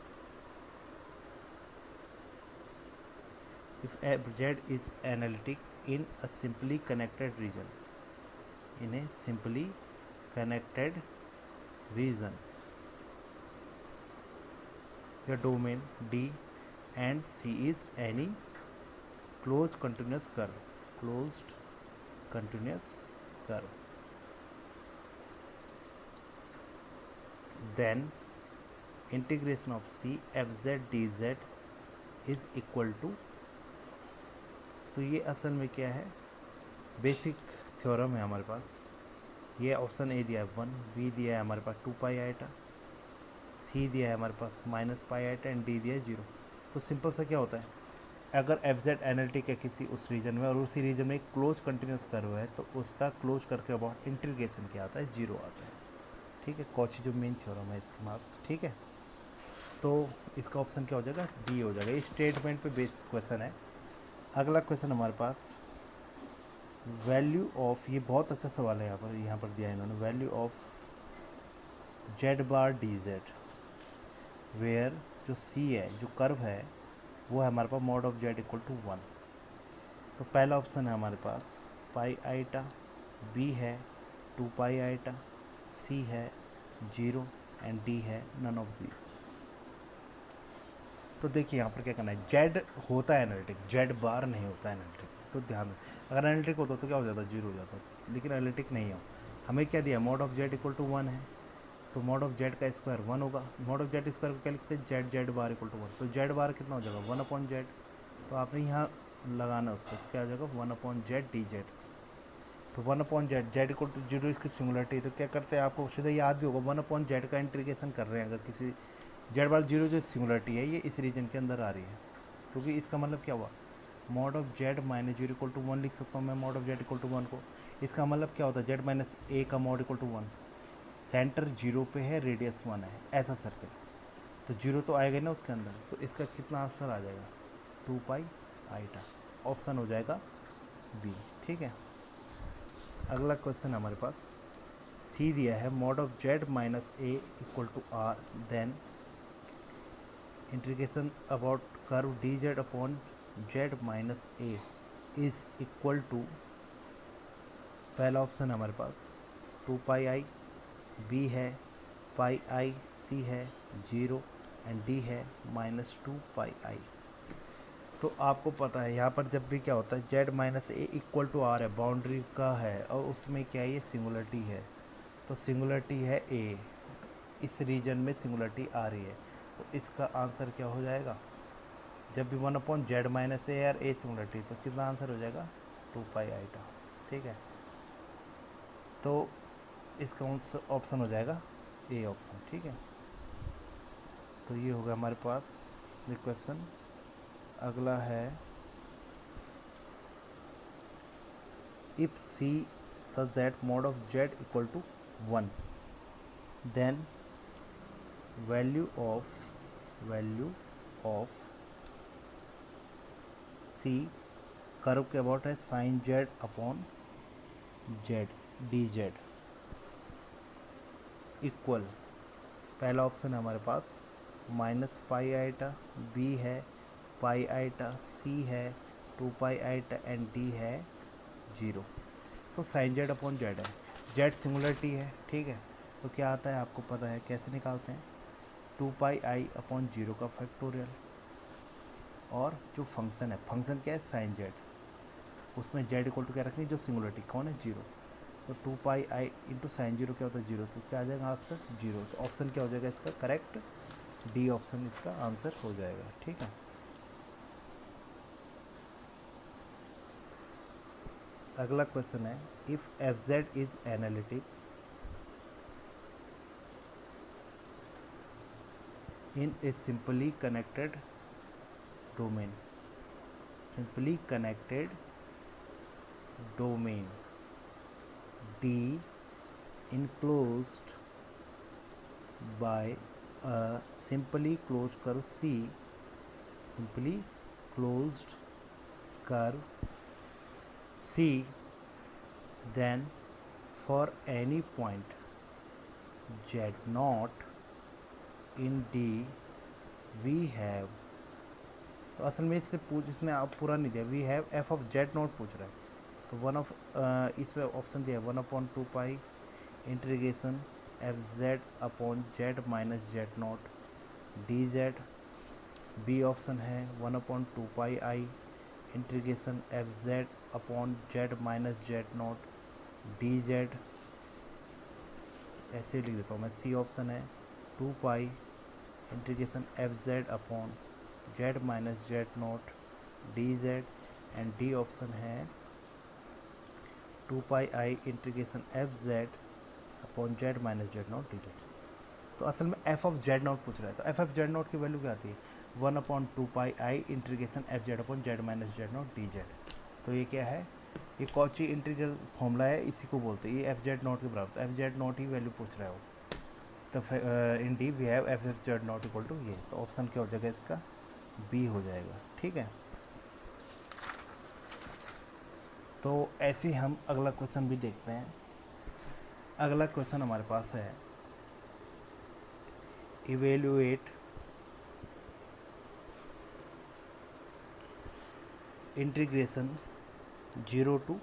Speaker 1: if z is analytic in a simply connected region, in a simply connected region, the domain D and C is any closed continuous curve, closed continuous curve, then integration of C fz dz is equal to, तो ये असल में क्या है, बेसिक थ्योरम है हमारे पास। ये ऑप्शन ए दिया है 1, बी दिया है हमारे पास 2 पाई आइटा, सी दिया है हमारे पास minus pi iota and D दिया है 0। तो सिंपल सा क्या होता है, अगर एफ जेड एनालिटिक है किसी उस रीजन में और उसी रीजन में एक क्लोज कंटिन्यूस कर्व है तो उसका क्लोज करके अबाउट इंटीग्रेशन क्या आता है, 0 आता है। ठीक है, कॉची जो मेन थ्योरम है इसके पास। ठीक है, तो इसका ऑप्शन क्या हो जाएगा, डी हो जाएगा। ये स्टेटमेंट पे बेस्ड क्वेश्चन है। अगला क्वेश्चन हमारे पास वैल्यू ऑफ, ये बहुत अच्छा सवाल है यहाँ पर दिया है इन्होंने, value of z bar d z where जो सी है, जो कर्व है वो है हमारे पास mod of z equal to 1। तो पहला ऑप्शन है हमारे पास पाई आइटा, बी है 2 पाई आइटा, सी है 0 एंड डी है नन ऑफ दीज। तो देखिए यहाँ पर क्या करना है, जेड होता है एनालिटिक, जेड बार नहीं होता है एनालिटिक, तो ध्यान में। अगर एनालिटिक होता तो क्या हो जाता, 0 हो जाता, लेकिन एनालिटिक नहीं हो। हमें क्या दिया, mod of z equal to 1 है, तो मॉड ऑफ जेड का स्क्वायर 1 होगा। मॉड ऑफ जेड स्क्वायर को क्या लिखते हैं, z Z bar equal to 1। तो जेड बार कितना हो जाएगा, 1 अपॉन जेड। तो आपने यहाँ लगाना उसको, तो क्या हो जाएगा 1 अपॉन जेड डी जेड। तो 1 upon z, z equal to 0 इसकी सिंगुलरिटी, तो क्या करते हैं आपको सीधा याद भी होगा, 1 अपॉन जेड का इंटीग्रेशन कर रहे हैं। अगर किसी जेड बार 0 जो सिंगुलरिटी है ये इस रीजन के अंदर आ रही है, क्योंकि इसका मतलब क्या हुआ, mod of z minus 0 equal to 1 लिख सकता हूँ मैं mod of z equal to 1 को। इसका मतलब क्या होता है, जेड माइनस ए का मॉड इक्वल टू 1, सेंटर 0 पे है, रेडियस 1 है, ऐसा सर्कल, तो 0 तो आएगा ना उसके अंदर। तो इसका कितना आंसर आ जाएगा, 2 पाई आइटा, ऑप्शन हो जाएगा बी। ठीक है, अगला क्वेश्चन हमारे पास सी दिया है, mod of z minus a equal to r, then integration about curve d z upon z minus a is equal to, पहला ऑप्शन है हमारे पास 2 पाई आई, बी है पाई आई, सी है 0 एंड डी है माइनस 2 पाई आई। तो आपको पता है यहाँ पर जब भी क्या होता है, z minus a equal to r है, बाउंड्री का है, और उसमें क्या है, ये सिंगुलरिटी है, तो सिंगुलरिटी है ए, इस रीजन में सिंगुलरिटी आ रही है, तो इसका आंसर क्या हो जाएगा, जब भी 1 अपॉन जेड माइनस ए और ए सिंगुलरिटी, तो कितना आंसर हो जाएगा, 2 पाई आइटा। ठीक है, तो इसका ऑप्शन हो जाएगा ए ऑप्शन। ठीक है, तो ये होगा हमारे पास ये क्वेश्चन। अगला है if c such that mod of z equal to 1, then value of c curve के अबाउट है sine z upon z d Z equal, पहला ऑप्शन है हमारे पास माइनस पाई आइटा, बी है पाई आइटा, सी है 2 पाई आइटा एंड डी है 0। तो साइन जेड अपॉन जेड है, जेड सिंगुलरिटी है। ठीक है, तो क्या आता है आपको पता है, कैसे निकालते हैं, 2 पाई आई अपॉन 0 का फैक्टोरियल, और जो फंक्शन है, फंक्शन क्या है साइन जेड, उसमें जेड इक्वल टू क्या रखनी है, जो सिंगुलरिटी कौन है 0, तो 2 पाई आई इंटू साइन 0 क्या होता है 0, तो क्या आ जाएगा आंसर 0। तो ऑप्शन क्या हो जाएगा इसका करेक्ट, डी ऑप्शन इसका आंसर हो जाएगा। ठीक है, अगला क्वेश्चन है if F z is analytic in A simply connected domain, simply connected domain D enclosed by a simply closed curve C, simply closed curve C, then for any point Z0 in D we have तो असल में इसने आप पूरा नहीं दिया, we have f of z naught पूछ रहा है, तो वन ऑफ इसमें ऑप्शन दिया 1/2 integration f z upon z minus z naught d z. B option है 1/2 integration f z upon z minus z naught d z, ऐसे ही लिख देता हूँ मैं। सी ऑप्शन है 2 integration f z upon z minus z naught d z. And D option है 2 integration f z upon z minus z naught d z. तो असल में एफ ऑफ जेड नॉट पूछ रहा है, तो एफ ऑफ जेड नॉट की वैल्यू क्या आती है 1/2 integration f z upon z minus z naught d z. तो ये क्या है, ये कॉची इंटीग्रल फॉर्मूला है, इसी को बोलते हैं, ये एफ जेड नॉट के बराबर, तो एफ जेड नॉट ही वैल्यू पूछ रहा है वो। तो in D we have f z naught equal to ये, तो ऑप्शन क्या हो जाएगा इसका, बी हो जाएगा। ठीक है, तो ऐसे ही हम अगला क्वेश्चन भी देखते हैं। अगला क्वेश्चन हमारे पास है इवेल्युएट इंटीग्रेशन 0 to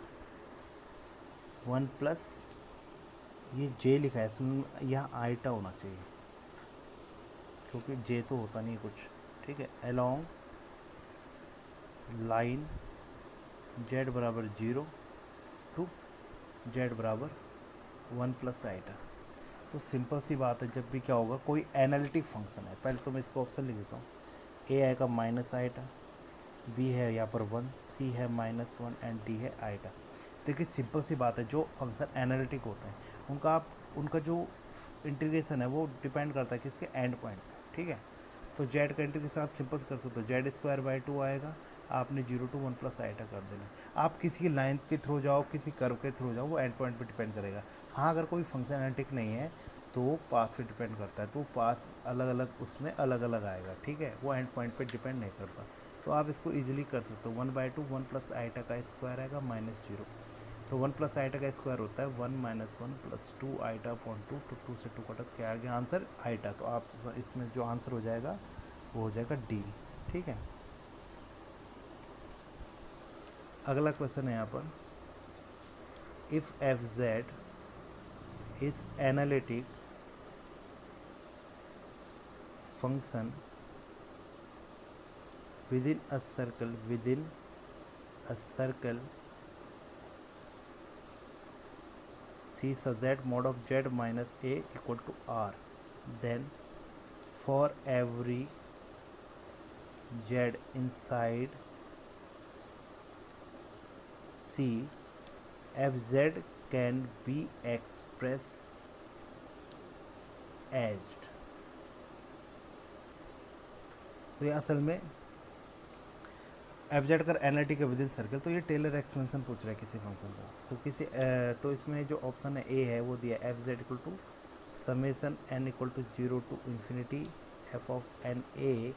Speaker 1: 1 प्लस, ये जे लिखा है, यहाँ आइटा होना चाहिए क्योंकि जे तो होता नहीं कुछ। ठीक है, अलोंग लाइन जेड बराबर 0 टू जेड बराबर 1 प्लस आइटा। तो सिंपल सी बात है, जब भी क्या होगा, कोई एनालिटिक फंक्शन है, पहले तो मैं इसको ऑप्शन लिख देता हूँ। ए आएगा माइनस आइटा, बी है यहाँ पर 1, सी है -1 एंड डी है आइटा। देखिए सिंपल सी बात है, जो फंक्शन एनालिटिक होते हैं उनका जो इंटीग्रेशन है वो डिपेंड करता है किसके एंड पॉइंट पे। ठीक है, तो जेड का इंटीग्रेशन आप सिंपल कर सकते हो, जेड² आएगा, आपने 0 to 1 प्लस आइटा कर देना। आप किसी की लाइन के थ्रू जाओ, किसी कर्व के थ्रू जाओ, वो एंड पॉइंट पे डिपेंड करेगा। हाँ, अगर कोई फंक्शन एनालिटिक नहीं है तो वो पाथ पे डिपेंड करता है, तो पाथ अलग अलग उसमें अलग अलग आएगा। ठीक है, वो एंड पॉइंट पे डिपेंड नहीं करता, तो आप इसको ईजिली कर सकते हो। 1/2 1 प्लस आइटा का स्क्वायर आएगा -0, तो 1 प्लस आइटा का स्क्वायर होता है 1 - 1 प्लस 2 आइटा अपॉन 2, तो 2 से 2 कटा, क्या आ गया आंसर, आइटा। तो आप इसमें जो आंसर हो जाएगा वो हो जाएगा डी। ठीक है, अगला क्वेश्चन है यहाँ पर, if F z is analytic function within a circle C such that mod of z minus a equal to r, then for every z inside C fz can be expressed as। तो ये असल में एफ जेड कर एनालिटिक है विद इन सर्कल, तो ये टेलर एक्सपेंशन पूछ रहा है किसी फंक्शन का। तो तो इसमें जो ऑप्शन है ए है वो दिया f z equal to summation n equal to 0 to infinity f of n a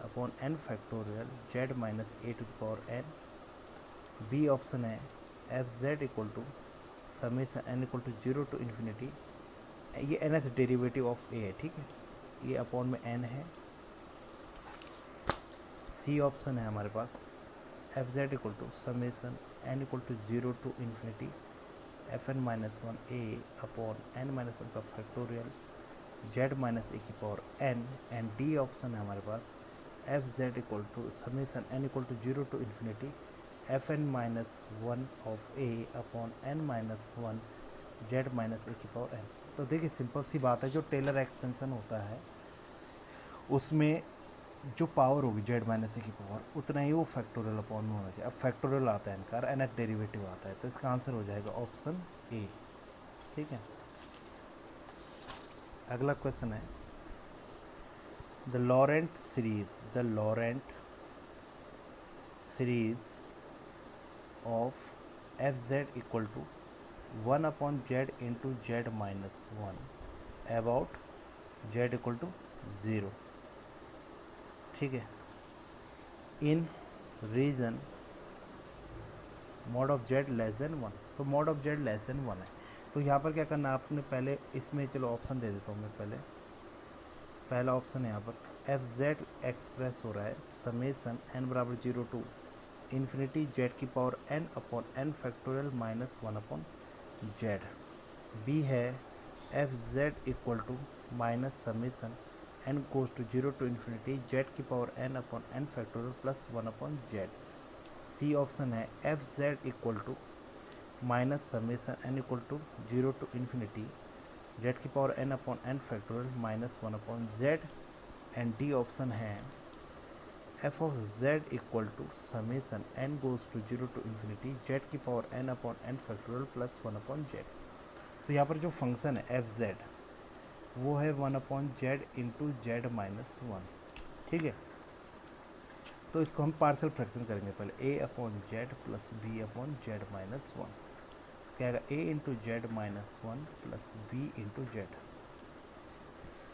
Speaker 1: upon n factorial z minus a to the power n. B option है f z equal to summation n equal to 0 to infinity, ये nth derivative of a है। ठीक है, ये अपॉन में एन है। सी ऑप्शन है हमारे पास f z equal to summation n equal to 0 to infinity f n -1 a upon n -1 का फैक्टोरियल जेड माइनस ए की power n. And D option है हमारे पास f z equal to summation n equal to 0 to infinity f n -1 of a upon n -1 z minus a की पावर एन। तो देखिए सिंपल सी बात है, जो टेलर एक्सपेंशन होता है उसमें जो पावर होगी जेड माइनस ए की पावर, उतना ही वो फैक्टोरियल अपॉन में होना चाहिए। अब फैक्टोरियल आता है इनका, एन एच डेरिवेटिव आता है, तो इसका आंसर हो जाएगा ऑप्शन ए। ठीक है, अगला क्वेश्चन है the Laurent series of f z equal to 1/z into z -1 about z equal to 0। ठीक है, in region mod of z less than 1, तो mod of z less than 1 है। तो यहाँ पर क्या करना है आपने, पहले इसमें चलो ऑप्शन दे देता हूँ मैं। पहला ऑप्शन है यहाँ पर एफ जेड एक्सप्रेस हो रहा है समेसन एन बराबर 0 टू इन्फिनिटी जेड की power n upon n factorial minus 1 upon z. B है f z equal to minus summation n goes to 0 to infinity z की power n upon n factorial plus 1 upon z. C option है f z equal to minus summation n equal to 0 to infinity z की power n upon n factorial minus 1 upon z. And D option है f of z equal to summation n goes to 0 to infinity z की power n upon n factorial plus 1 upon z. तो यहाँ पर जो फंक्शन है एफ जेड वो है 1 upon Z into z minus 1। ठीक है, तो इसको हम पार्शियल फ्रैक्शन करेंगे पहले a upon z plus b upon z minus 1। क्या आएगा a into z minus 1 plus b into z.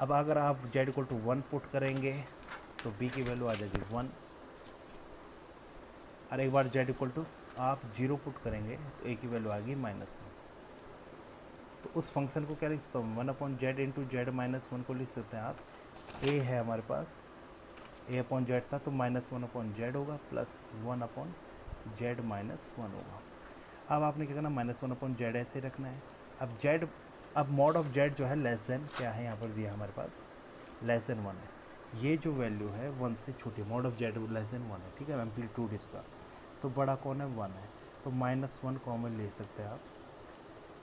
Speaker 1: अब अगर आप जेड इक्वल टू 1 पुट करेंगे तो बी की वैल्यू आ जाएगी 1, और एक बार जेड इक्वल टू आप 0 पुट करेंगे तो ए की वैल्यू आ गई माइनस 1। तो उस फंक्शन को क्या लिख सकता हूँ 1 upon Z into z minus 1 को लिख सकते हैं आप ए है हमारे पास ए अपॉन जेड था तो माइनस 1 अपॉन जेड होगा प्लस 1 अपॉन जेड माइनस 1 होगा। अब आपने क्या करना माइनस 1 अपॉन जेड ऐसे ही रखना है। अब जेड अब मॉड ऑफ जेड जो है लेस देन क्या है यहाँ पर दिया हमारे पास लेस देन 1 है। ये जो वैल्यू है 1 से छोटी mod of z less than 1 है। ठीक है, एम्पलीट्यूड इसका तो बड़ा कौन है 1 है तो माइनस 1 कॉमन ले सकते हैं आप,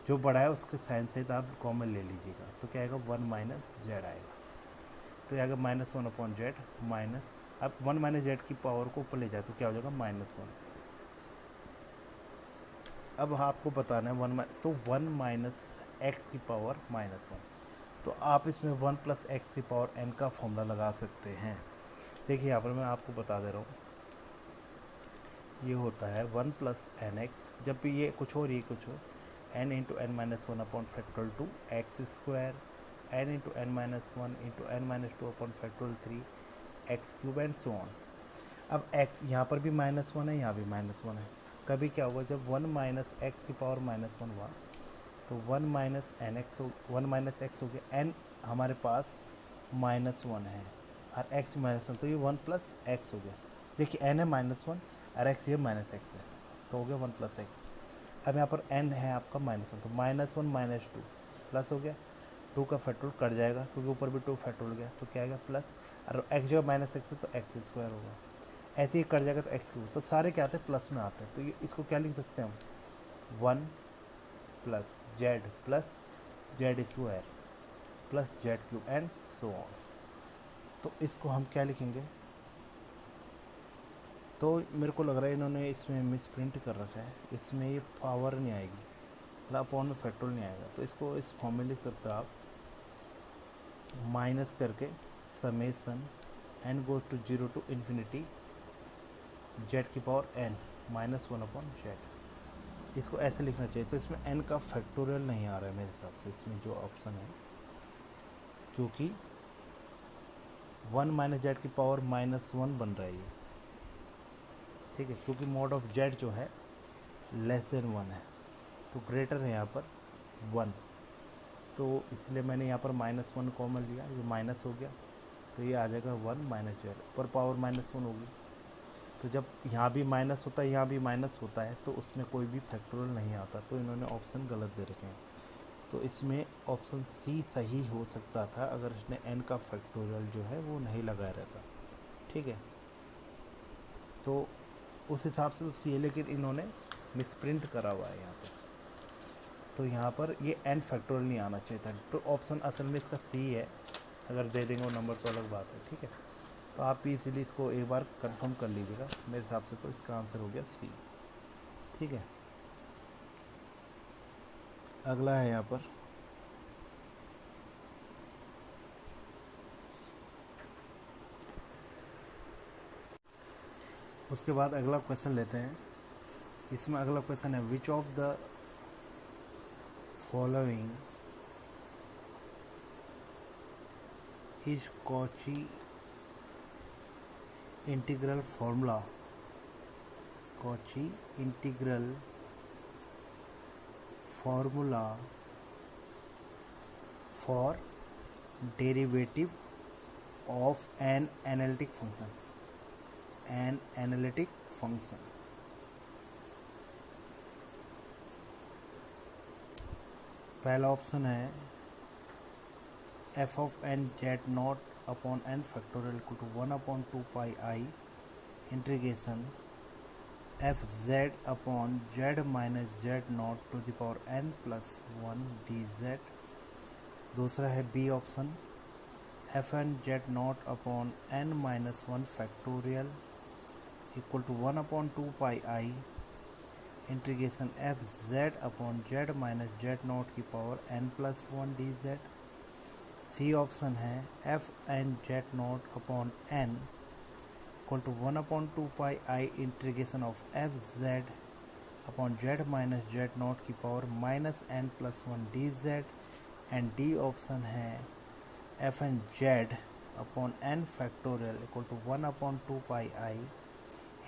Speaker 1: जो बड़ा है उसके साइन से आप कॉमन ले लीजिएगा तो क्या आएगा 1 माइनस जेड आएगा। तो आएगा माइनस 1 अपॉन जेड माइनस अब 1 माइनस जेड की पावर को ऊपर ले जाए तो क्या हो जाएगा माइनस 1। अब आपको बताना है 1 तो 1 माइनस एक्स की पावर माइनस 1, तो आप इसमें 1 प्लस एक्स की पावर एन का फॉर्मूला लगा सकते हैं। देखिए यहाँ पर मैं आपको बता दे रहा हूँ, ये होता है 1 प्लस एन एक्स, जब भी ये कुछ हो ये कुछ हो n into n minus 1 upon factorial 2 x square n into n minus 1 into n minus 2 upon factorial 3 x cube and so on. अब एक्स यहाँ पर भी माइनस 1 है, यहाँ भी माइनस 1 है। कभी क्या होगा जब 1 माइनस एक्स की पावर माइनस 1 हुआ तो 1 माइनस एन एक्स हो 1 माइनस एक्स हो गया, एन हमारे पास माइनस 1 है और एक्स माइनस 1 तो ये 1 प्लस एक्स हो गया। देखिए एन है माइनस 1 और एक्स ये माइनस एक्स है तो हो गया 1 प्लस एक्स। अब यहाँ पर एन है आपका माइनस 1 तो माइनस 1 माइनस 2 प्लस हो गया, 2 का फैक्टोरियल कट जाएगा क्योंकि ऊपर भी 2 फैक्टोरियल गया तो क्या आएगा प्लस, और एक्स जगह माइनस एक्स है तो एक्स स्क्वायर होगा, ऐसे ही कट जाएगा तो एक्स क्यूब, तो सारे क्या आते हैं प्लस में आते हैं। तो ये इसको क्या लिख सकते हैं हम 1 plus Z square plus Z cube and so on. तो इसको हम क्या लिखेंगे, तो मेरे को लग रहा है इन्होंने इसमें मिस प्रिंट कर रखा है, इसमें ये पावर नहीं आएगी मतलब अपॉन में पेट्रोल नहीं आएगा, तो इसको इस फॉर्म में लिख सकते हो आप माइनस करके summation n goes to 0 to infinity z की power n minus 1 upon z. इसको ऐसे लिखना चाहिए। तो इसमें एन का फैक्टोरियल नहीं आ रहा है मेरे हिसाब से इसमें जो ऑप्शन है, क्योंकि 1 माइनस जेड की पावर माइनस 1 बन रहा है ये। ठीक है, क्योंकि मॉड ऑफ जेड जो है लेस देन 1 है तो ग्रेटर है यहाँ पर 1, तो इसलिए मैंने यहाँ पर माइनस 1 कॉमन लिया, ये माइनस हो गया तो ये आ जाएगा 1 माइनस जेड पर पावर माइनस 1 होगी। तो जब यहाँ भी माइनस होता है यहाँ भी माइनस होता है तो उसमें कोई भी फैक्टोरियल नहीं आता, तो इन्होंने ऑप्शन गलत दे रखे हैं। तो इसमें ऑप्शन सी सही हो सकता था अगर इसने एन का फैक्टोरियल जो है वो नहीं लगाया रहता। ठीक है, तो उस हिसाब से तो सी है, लेकिन इन्होंने मिसप्रिंट करा हुआ है यहाँ पर, तो यहाँ पर ये एन फैक्टोरियल नहीं आना चाहिए था। तो ऑप्शन असल में इसका सी है, अगर दे देंगे वो नंबर तो अलग बात है। ठीक है, तो आप इजीली इसको एक बार कंफर्म कर लीजिएगा, मेरे हिसाब से तो इसका आंसर हो गया सी। ठीक है, अगला है यहाँ पर उसके बाद अगला क्वेश्चन लेते हैं। इसमें अगला क्वेश्चन है which of the following is Cauchy integral formula for derivative of an analytic function, an analytic function. पहला ऑप्शन है f of n z naught upon n factorial equal to 1/2 pi i integration f z upon z minus z naught to the power n plus 1 d z. दूसरा है b option f n z naught upon n minus 1 factorial equal to 1/2 pi i integration f z upon z minus z naught की power n plus 1 d z. C option है f n z naught upon n equal to 1/2 pi i integration of f z upon z minus z naught की power minus n plus 1 d z. And D option है f n z upon n factorial equal to 1/2 pi i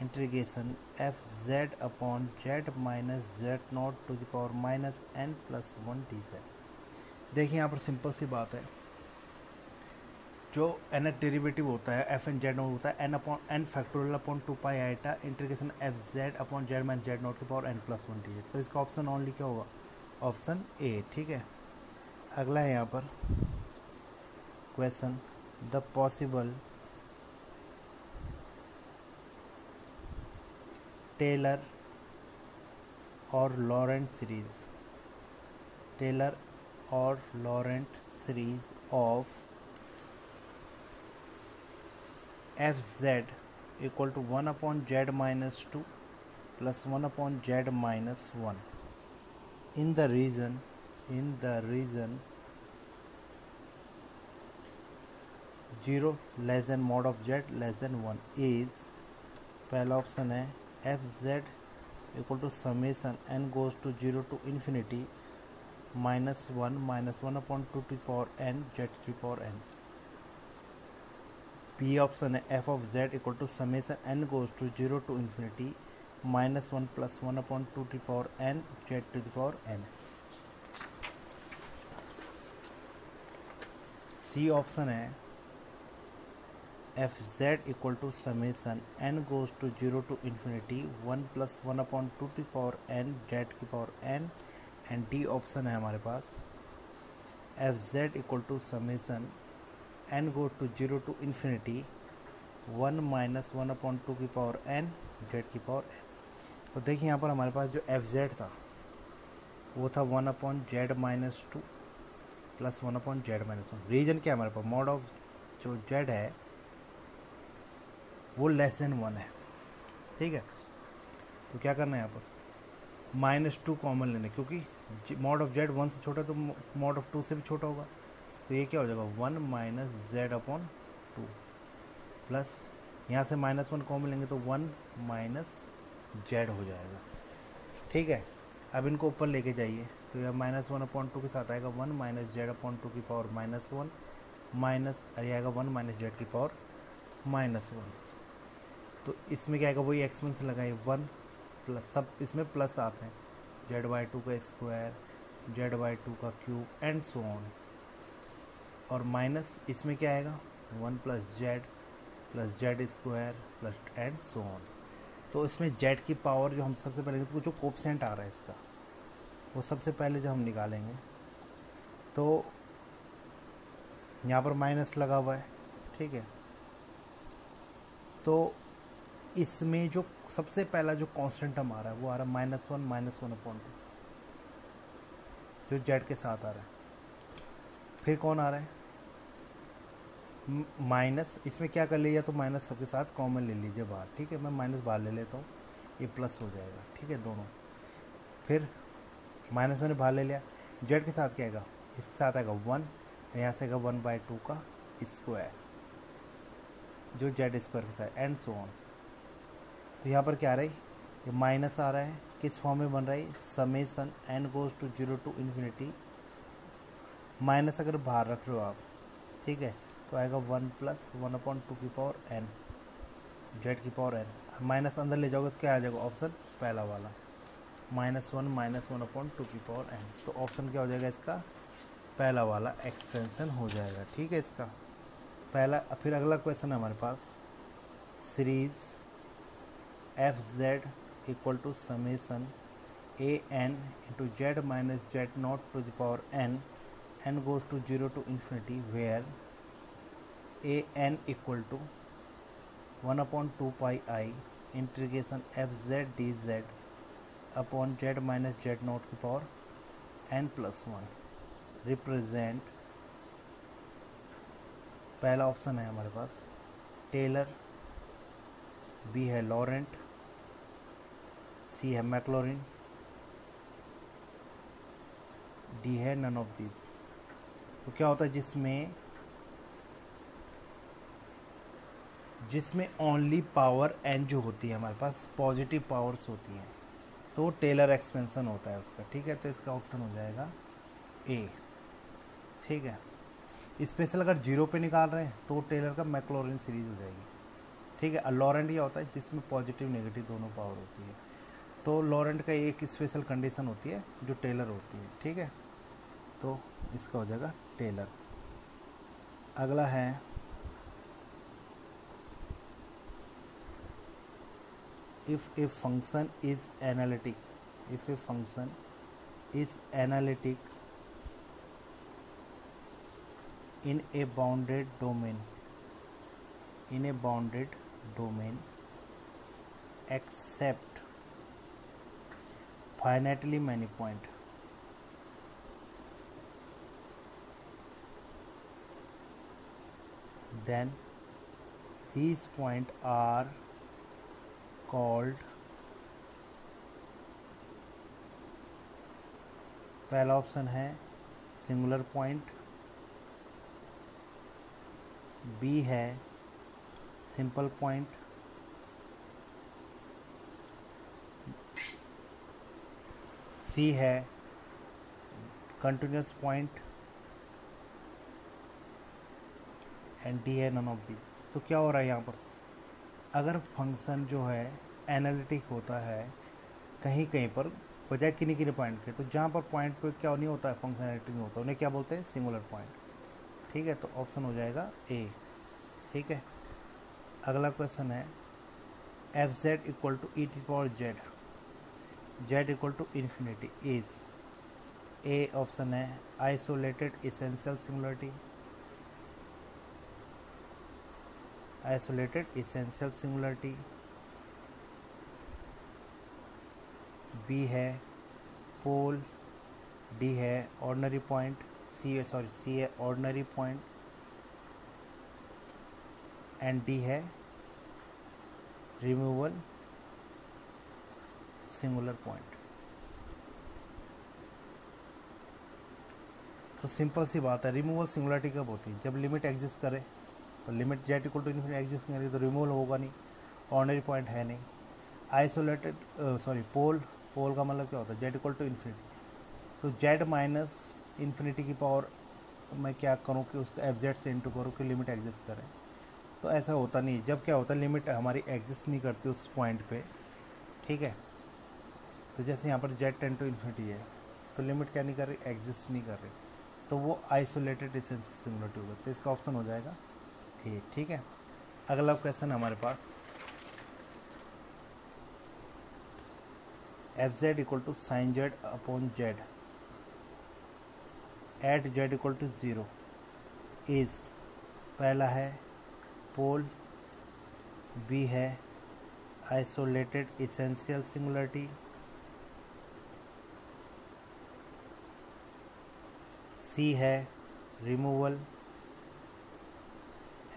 Speaker 1: integration f z upon z minus z naught to the power minus n plus 1 d z. देखिए यहाँ पर सिंपल सी बात है, जो एन डेरिवेटिव होता है एफ एन जेड नॉट होता है n upon n factorial upon 2 pi iota integration f z upon z minus z naught की power n plus 1 d z. तो इसका ऑप्शन ओनली क्या होगा, ऑप्शन ए। ठीक है, अगला है यहाँ पर क्वेश्चन द पॉसिबल टेलर और लॉरेंट सीरीज, टेलर और Laurent series of f z equal to 1/z minus 2 plus 1/z minus 1 in the region 0 less than mod of z less than 1 is, पहला ऑप्शन है f z equal to summation n goes to 0 to infinity minus 1 1/2 to the power n z to the power n। B option है f of z equal to summation n goes to 0 to infinity minus 1 plus 1/2 to the power n z to the power n। C option है f z equal to summation n goes to 0 to infinity 1 plus 1/2 to the power n z की power n। And D option है हमारे पास f z equal to summation n goes to 0 to infinity 1 minus 1/2 की पावर n z की पावर n। तो देखिए यहाँ पर हमारे पास जो एफ जेड था वो था 1/z minus 2 plus 1/z minus 1। Reason क्या है हमारे पास, मॉड ऑफ जो z है वो लेस देन 1 है। ठीक है, तो क्या करना है यहाँ पर -2 कॉमन लेने, क्योंकि मॉड ऑफ z 1 से छोटा तो मॉड ऑफ 2 से भी छोटा होगा। तो ये क्या हो जाएगा 1 माइनस जेड अपॉन 2 प्लस यहाँ से -1 कॉमन लेंगे तो 1 माइनस जेड हो जाएगा। ठीक है, अब इनको ऊपर लेके जाइए तो यह -1/2 के साथ आएगा 1 माइनस जेड अपॉन 2 की पावर -1 माइनस आएगा 1 माइनस जेड की पावर -1। तो इसमें क्या आएगा, वही एक्सपेंशन लगाइए 1 प्लस, सब इसमें प्लस आते हैं z/2 का स्क्वायर z/2 का क्यूब एंड सो ऑन। और माइनस इसमें क्या आएगा 1 plus Z square plus and so on. तो इसमें z की पावर जो हम सबसे पहले तो जो कोफिशिएंट आ रहा है इसका वो सबसे पहले जो हम निकालेंगे तो यहाँ पर माइनस लगा हुआ है। ठीक है, तो इसमें जो सबसे पहला जो कांस्टेंट टर्म आ रहा है वो आ रहा है -1/2 जो जेड के साथ आ रहा है। फिर कौन आ रहा है माइनस, इसमें क्या कर लीजिए तो माइनस सबके साथ कॉमन ले लीजिए बाहर। ठीक है, मैं माइनस बाहर ले लेता हूँ, ये प्लस हो जाएगा। ठीक है, दोनों फिर माइनस मैंने बाहर ले लिया, जेड के साथ क्या आएगा, इसके साथ आएगा 1, यहाँ से आएगा 1/2 का स्क्वायर जो जेड स्क्वायर के साथ एंड सो ऑन। तो यहाँ पर क्या आ रहा है, ये माइनस आ रहा है, किस फॉर्म में बन रहा है summation n goes to 0 to infinity, minus अगर बाहर रख रहे हो आप। ठीक है, तो आएगा 1 प्लस 1/2 की पावर n जेड की पावर n। माइनस अंदर ले जाओगे तो क्या आ जाएगा, ऑप्शन पहला वाला -1 1/2 की पावर n। तो ऑप्शन क्या हो जाएगा इसका, पहला वाला एक्सपेंशन हो जाएगा। ठीक है, इसका पहला, फिर अगला क्वेश्चन है हमारे पास, series f z equal to summation a n into z minus z naught to the power n goes to 0 to infinity where a n equal to 1/2 pi I integration f z d z upon z minus z naught की पावर n+1 रिप्रेजेंट, पहला ऑप्शन है हमारे पास टेलर, बी है लॉरेंट, सी है मैक्लॉरिन, डी है नन ऑफ दीज। तो क्या होता है जिसमें ओनली पावर n जो होती है हमारे पास पॉजिटिव पावर्स होती हैं, तो टेलर एक्सपेंशन होता है उसका। ठीक है, तो इसका ऑप्शन हो जाएगा ए। ठीक है, स्पेशल अगर 0 पे निकाल रहे हैं तो टेलर का मैक्लॉरिन सीरीज हो जाएगी। ठीक है, लॉरेंट क्या होता है जिसमें पॉजिटिव नेगेटिव दोनों पावर होती है, तो लॉरेंट का एक स्पेशल कंडीशन होती है जो टेलर होती है। ठीक है, तो इसका हो जाएगा टेलर। अगला है if a function is analytic in a bounded domain except finitely many point, then these points are called, पहला ऑप्शन है सिंगुलर पॉइंट, बी है सिंपल पॉइंट, सी है कंटिन्यूस पॉइंट एंड डी है नन ऑफ दी। तो क्या हो रहा है यहाँ पर, अगर फंक्शन जो है एनालिटिक होता है कहीं कहीं पर बजाय किन्हीं पॉइंट के, तो जहाँ पर पॉइंट पे क्या नहीं होता है फंक्शन एनालिटिक नहीं होता, उन्हें क्या बोलते हैं सिंगुलर पॉइंट। ठीक है, तो ऑप्शन हो जाएगा ए। ठीक है, अगला क्वेश्चन है f z equal to e t power z equal to infinity is, a option है आइसोलेटेड इसेंशियल सिंगुलरिटी, बी है पोल, डी है ऑर्डिनरी पॉइंट, सी है ऑर्डिनरी पॉइंट एंड डी है रिमूवल सिंगुलर पॉइंट। तो सिंपल सी बात है, रिमूवल सिंगुलरिटी कब होती है, जब लिमिट एग्जिस्ट करे, तो limit z equal to infinity exist नहीं करेगी तो रिमूवल होगा नहीं, ऑर्डिनरी पॉइंट है नहीं। आइसोलेटेड पोल का मतलब क्या होता है, जेड इक्वल टू इन्फिनिटी, तो जेड माइनस इन्फिनिटी की पावर मैं क्या करूँ कि उसको एफ जेड से इंटू करूँ कि लिमिट एग्जिस्ट करें, तो ऐसा होता नहीं। जब क्या होता है लिमिट हमारी एग्जिस्ट नहीं करती उस पॉइंट पे। ठीक है, तो जैसे यहाँ पर जेड टेंड टू इन्फिनिटी है तो लिमिट क्या नहीं कर रही, एग्जिस्ट नहीं कर रही, तो वो आइसोलेटेड इसेंशियल सिंगुलरिटी होगा, तो इसका ऑप्शन हो जाएगा ए। ठीक है, अगला क्वेश्चन है हमारे पास f z equal to sine z upon z at z equal to 0 is, पहला है पोल, बी है आइसोलेटेड इसेंशियल सिंगुलरिटी, सी है रिमूवल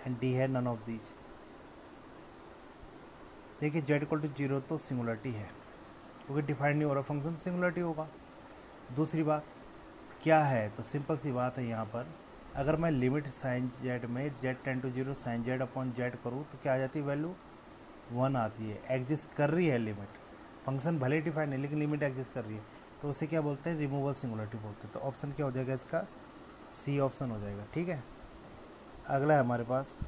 Speaker 1: एंड डी है नन ऑफ दीज। देखिए जेड इक्वल टू 0 तो सिंगुलरिटी है क्योंकि डिफाइंड नहीं हो रहा फंक्शन, सिंगुलरिटी होगा। दूसरी बात क्या है, तो सिंपल सी बात है, यहाँ पर अगर मैं लिमिट साइन जेड में z tend to 0 sine z upon z करूँ तो क्या आ जाती है, वैल्यू 1 आती है, एग्जिस्ट कर रही है लिमिट, फंक्शन भले डिफाइंड है लेकिन लिमिट एग्जिस्ट कर रही है, तो उसे क्या बोलते हैं, रिमूवल सिंगुलरिटी बोलते हैं। तो ऑप्शन क्या हो जाएगा इसका, सी ऑप्शन हो जाएगा। ठीक है, अगला है हमारे पास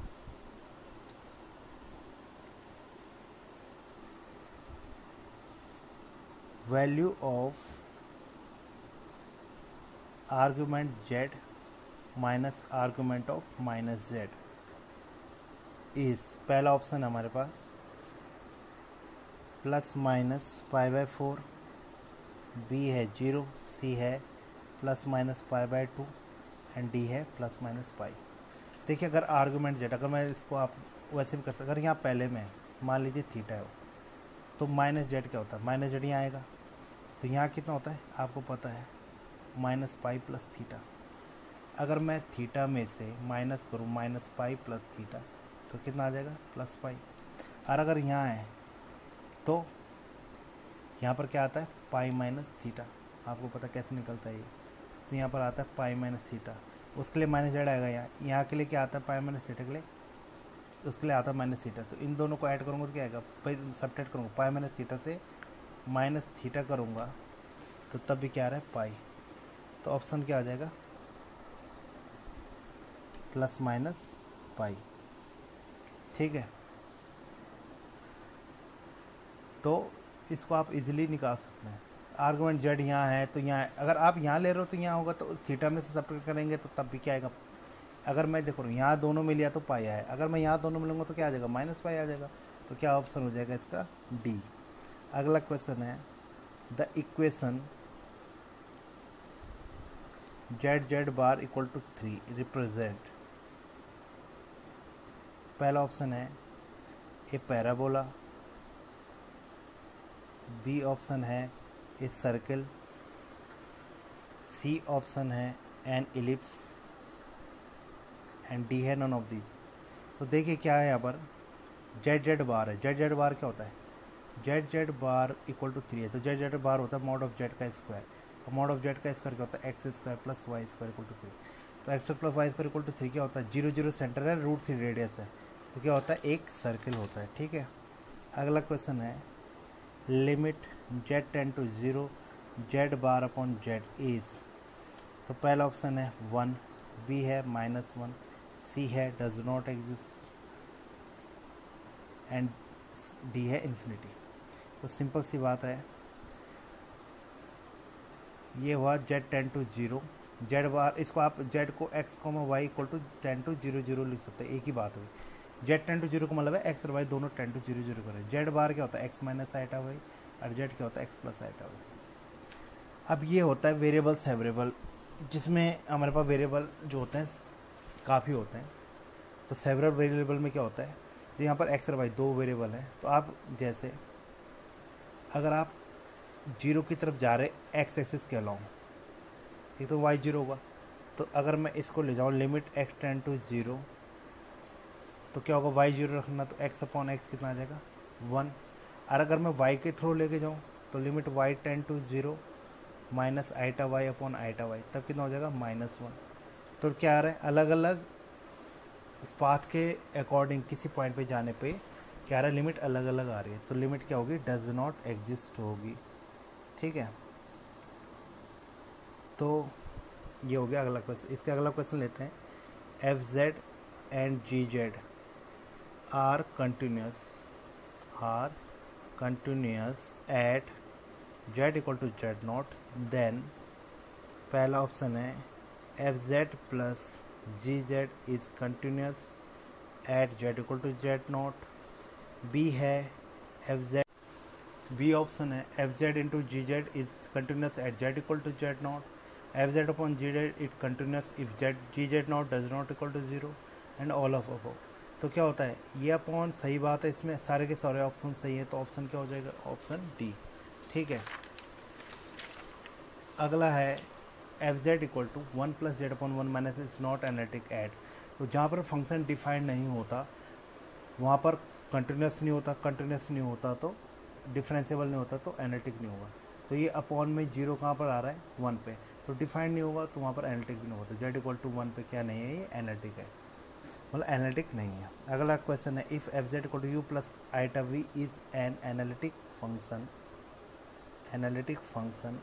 Speaker 1: value of argument z minus argument of minus z is, पहला ऑप्शन है हमारे पास plus minus pi by 4, B है 0, सी है plus minus pi by 2 and D है प्लस माइनस पाई। देखिए अगर आर्गूमेंट जेड, अगर मैं इसको आप वैसे भी कर सकता, अगर यहाँ पहले में मान लीजिए थीटा है तो माइनस जेड क्या होता है, माइनस जेड यहाँ आएगा, तो यहाँ कितना होता है आपको पता है माइनस पाई प्लस थीटा। अगर मैं थीटा में से माइनस करूँ माइनस पाई प्लस थीटा तो कितना आ जाएगा प्लस पाई। और अगर यहाँ है तो यहाँ पर क्या आता है पाई माइनस थीटा, आपको पता कैसे निकलता है ये, तो यहाँ पर आता है पाई माइनस थीटा, उसके लिए माइनस जेड आएगा, यहाँ के लिए क्या आता है पाई माइनस थीटा के लिए, उसके लिए आता है माइनस थीटा। तो इन दोनों को ऐड करूँगा तो क्या आएगा, सब्ट्रैक्ट करूँगा पाई माइनस थीटा से माइनस थीटा करूँगा तो तब भी क्या आ रहा है पाई, तो ऑप्शन क्या आ जाएगा प्लस माइनस पाई। ठीक है, तो इसको आप इजीली निकाल सकते हैं। आर्गुमेंट जेड यहाँ है तो यहाँ, अगर आप यहाँ ले रहे हो तो यहाँ होगा, तो थीटा में से सब्ट्रैक्ट करेंगे तो तब भी क्या आएगा, अगर मैं देखो यहाँ दोनों में लिया तो पाई है, अगर मैं यहाँ दोनों में लूँगा तो क्या आ जाएगा माइनस पाई आ जाएगा, तो क्या ऑप्शन हो जाएगा इसका डी। अगला क्वेश्चन है the equation Z Z bar equal to 3 represent, पहला ऑप्शन है ए पैराबोला, बी ऑप्शन है ए सर्कल, सी ऑप्शन है एन इलिप्स एंड डी है नन ऑफ दीज। तो देखिए क्या है यहाँ पर जेड जेड बार है, जेड जेड बार क्या होता है, z Z bar equal to 3 है, तो जेड जेड बार होता है मॉड ऑफ जेड का स्क्वायर, और मॉड ऑफ जेड का स्क्वायर क्या होता है x square plus y square equal to 3, तो x plus y square equal to 3 क्या होता है 0 0 सेंटर है, √3 रेडियस है, तो क्या होता है एक सर्किल होता है। ठीक है, अगला क्वेश्चन है limit z tend to 0 z bar upon z is, तो पहला ऑप्शन है 1, बी है -1, सी है does not exist and D है इन्फिनिटी। तो सिंपल सी बात है, ये हुआ z tend to 0 z bar, इसको आप जेड को x comma y equal to 10 to 0 0 लिख सकते हैं, एक ही बात हुई। जेड 10 to 0 का मतलब है एक्स और वाई दोनों 10 to 0 0 करें। जेड बार क्या होता है एक्स माइनस आइटा वाई, और जेड क्या होता है एक्स प्लस आइटा वाई। अब ये होता है वेरिएबल सेवरेबल, जिसमें हमारे पास वेरिएबल जो होते हैं काफ़ी होते हैं। तो सेवरल वेरिएबल में क्या होता है, तो यहाँ पर एक्स और वाई दो वेरिएबल हैं, तो आप जैसे अगर आप 0 की तरफ जा रहे एक्स एक्सिस के अलाउ, ठीक, तो वाई 0 होगा। तो अगर मैं इसको ले जाऊँ लिमिट एक्स टेंड टू 0, तो क्या होगा वाई 0 रखना, तो एक्स अपॉन एक्स कितना आ जाएगा 1। और अगर मैं वाई के थ्रू लेके जाऊँ तो limit y tend to 0 minus iota y upon eta y, तब कितना हो जाएगा -1। तो क्या आ रहा है अलग अलग पाथ के अकॉर्डिंग किसी पॉइंट पे जाने पे क्या आ रहा है लिमिट अलग अलग आ रही है, तो लिमिट क्या होगी डज नॉट एग्जिस्ट होगी। ठीक है, तो ये हो गया अगला क्वेश्चन। इसके अगला क्वेश्चन लेते हैं f z and g z are continuous at z equal to z naught, then पहला ऑप्शन है f z plus g z is continuous at z equal to z naught, b है एफ जेड, बी ऑप्शन है f z into g z is continuous at z equal to z naught, f z upon g z it continuous if z g z naught does not equal to 0 and all of above. तो क्या होता है ये अपॉन सही बात है, इसमें सारे के सारे ऑप्शन सही है, तो ऑप्शन क्या हो जाएगा ऑप्शन डी। ठीक है, अगला है f z equal to 1 plus z upon 1 minus is not analytic at, तो जहाँ पर फंक्शन डिफाइंड नहीं होता वहाँ पर कंटिन्यूस नहीं होता तो डिफरेंशिएबल नहीं होता तो एनालिटिक नहीं होगा। तो ये अपॉन में 0 कहाँ पर आ रहा है 1 पे, तो डिफाइंड नहीं होगा तो वहाँ पर एनालिटिक भी नहीं होता। जेड इक्वल टू 1 पे क्या नहीं है ये एनालिटिक है, मतलब एनालिटिक नहीं है। अगला क्वेश्चन है if f z equal to u plus iota v is an analytic function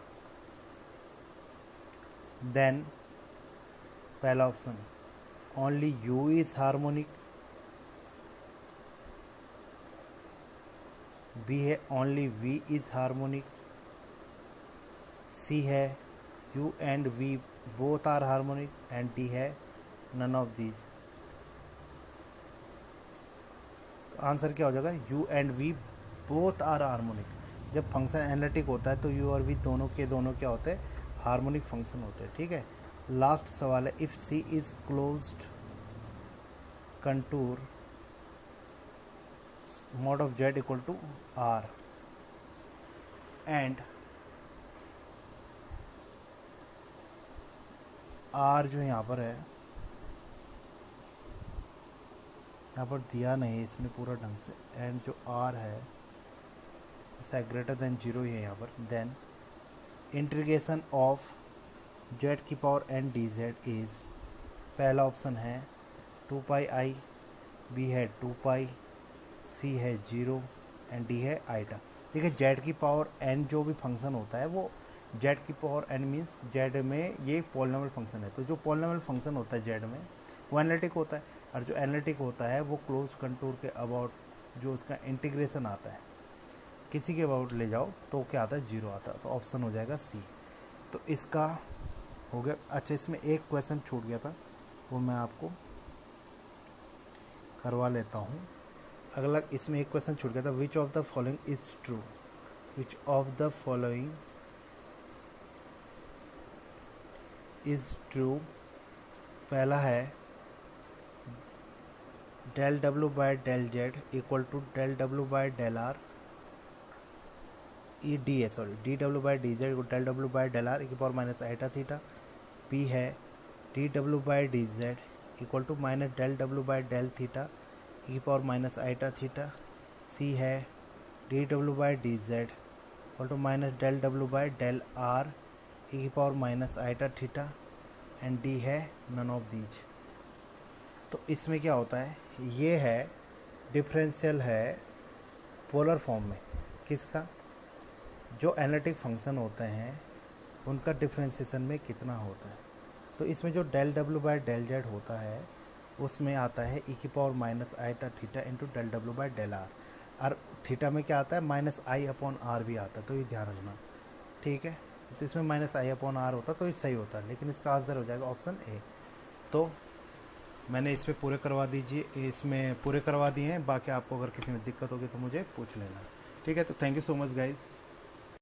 Speaker 1: then पहला option only u is harmonic, B है only v is harmonic, C है u and v both are harmonic and D है नन ऑफ दीज। आंसर क्या हो जाएगा, u and v both are harmonic. जब फंक्शन एनालिटिक होता है तो u और v दोनों क्या होते हैं, हार्मोनिक फंक्शन होते हैं। ठीक है, लास्ट सवाल है, if c is closed contour mod of z equal to r and r जो यहाँ पर है, यहाँ पर दिया नहीं है इसमें पूरा ढंग से, एंड जो r है इसका ग्रेटर देन 0 ही है यहाँ पर, देन इंटीग्रेशन ऑफ z की पावर n dz इज, पहला ऑप्शन है 2 पाई i, b है 2 पाई, c है 0 एंड d है आइटा। देखिए z की पावर n जो भी फंक्शन होता है वो z की पावर n मीन्स z में ये पॉलिनोमियल फंक्शन है, तो जो पॉलिनोमियल फंक्शन होता है z में वो एनालिटिक होता है, और जो एनालिटिक होता है वो क्लोज कंटूर के अबाउट जो उसका इंटीग्रेशन आता है किसी के अबाउट ले जाओ तो क्या आता है, 0 आता है, तो ऑप्शन हो जाएगा सी। तो इसका हो गया। अच्छा, इसमें एक क्वेश्चन छूट गया था, वो मैं आपको करवा लेता हूँ। अगला इसमें एक क्वेश्चन छूट गया था, which of the following is true, which of the following is true. पहला है del W by del Z equal to del W by del R, ये डी है, sorry, D W by D Z del W by del R की power minus eta theta. P है D W by D Z equal to minus del W by del theta की पावर माइनस आइटा थीटा। सी है D W by D Z equal to minus del W by del R की power minus eta theta. And D है नन ऑफ दीज। तो इसमें क्या होता है, ये है डिफरेंशियल है पोलर फॉर्म में, किसका, जो एनालिटिक फंक्शन होते हैं उनका डिफरेंशिएशन में कितना होता है। तो इसमें जो del W by del z होता है उसमें आता है ई की power minus eta theta into del W by del r, और थीटा में क्या आता है, माइनस आई अपॉन आर भी आता है, तो ये ध्यान रखना। ठीक है, तो इसमें माइनस आई अपॉन आर होता तो ये सही होता है, लेकिन इसका आंसर हो जाएगा ऑप्शन ए। तो मैंने इसमें पूरे करवा दीजिए, इसमें पूरे करवा दिए हैं, बाकी आपको अगर किसी में दिक्कत होगी तो मुझे पूछ लेना। ठीक है, तो thank you so much guys.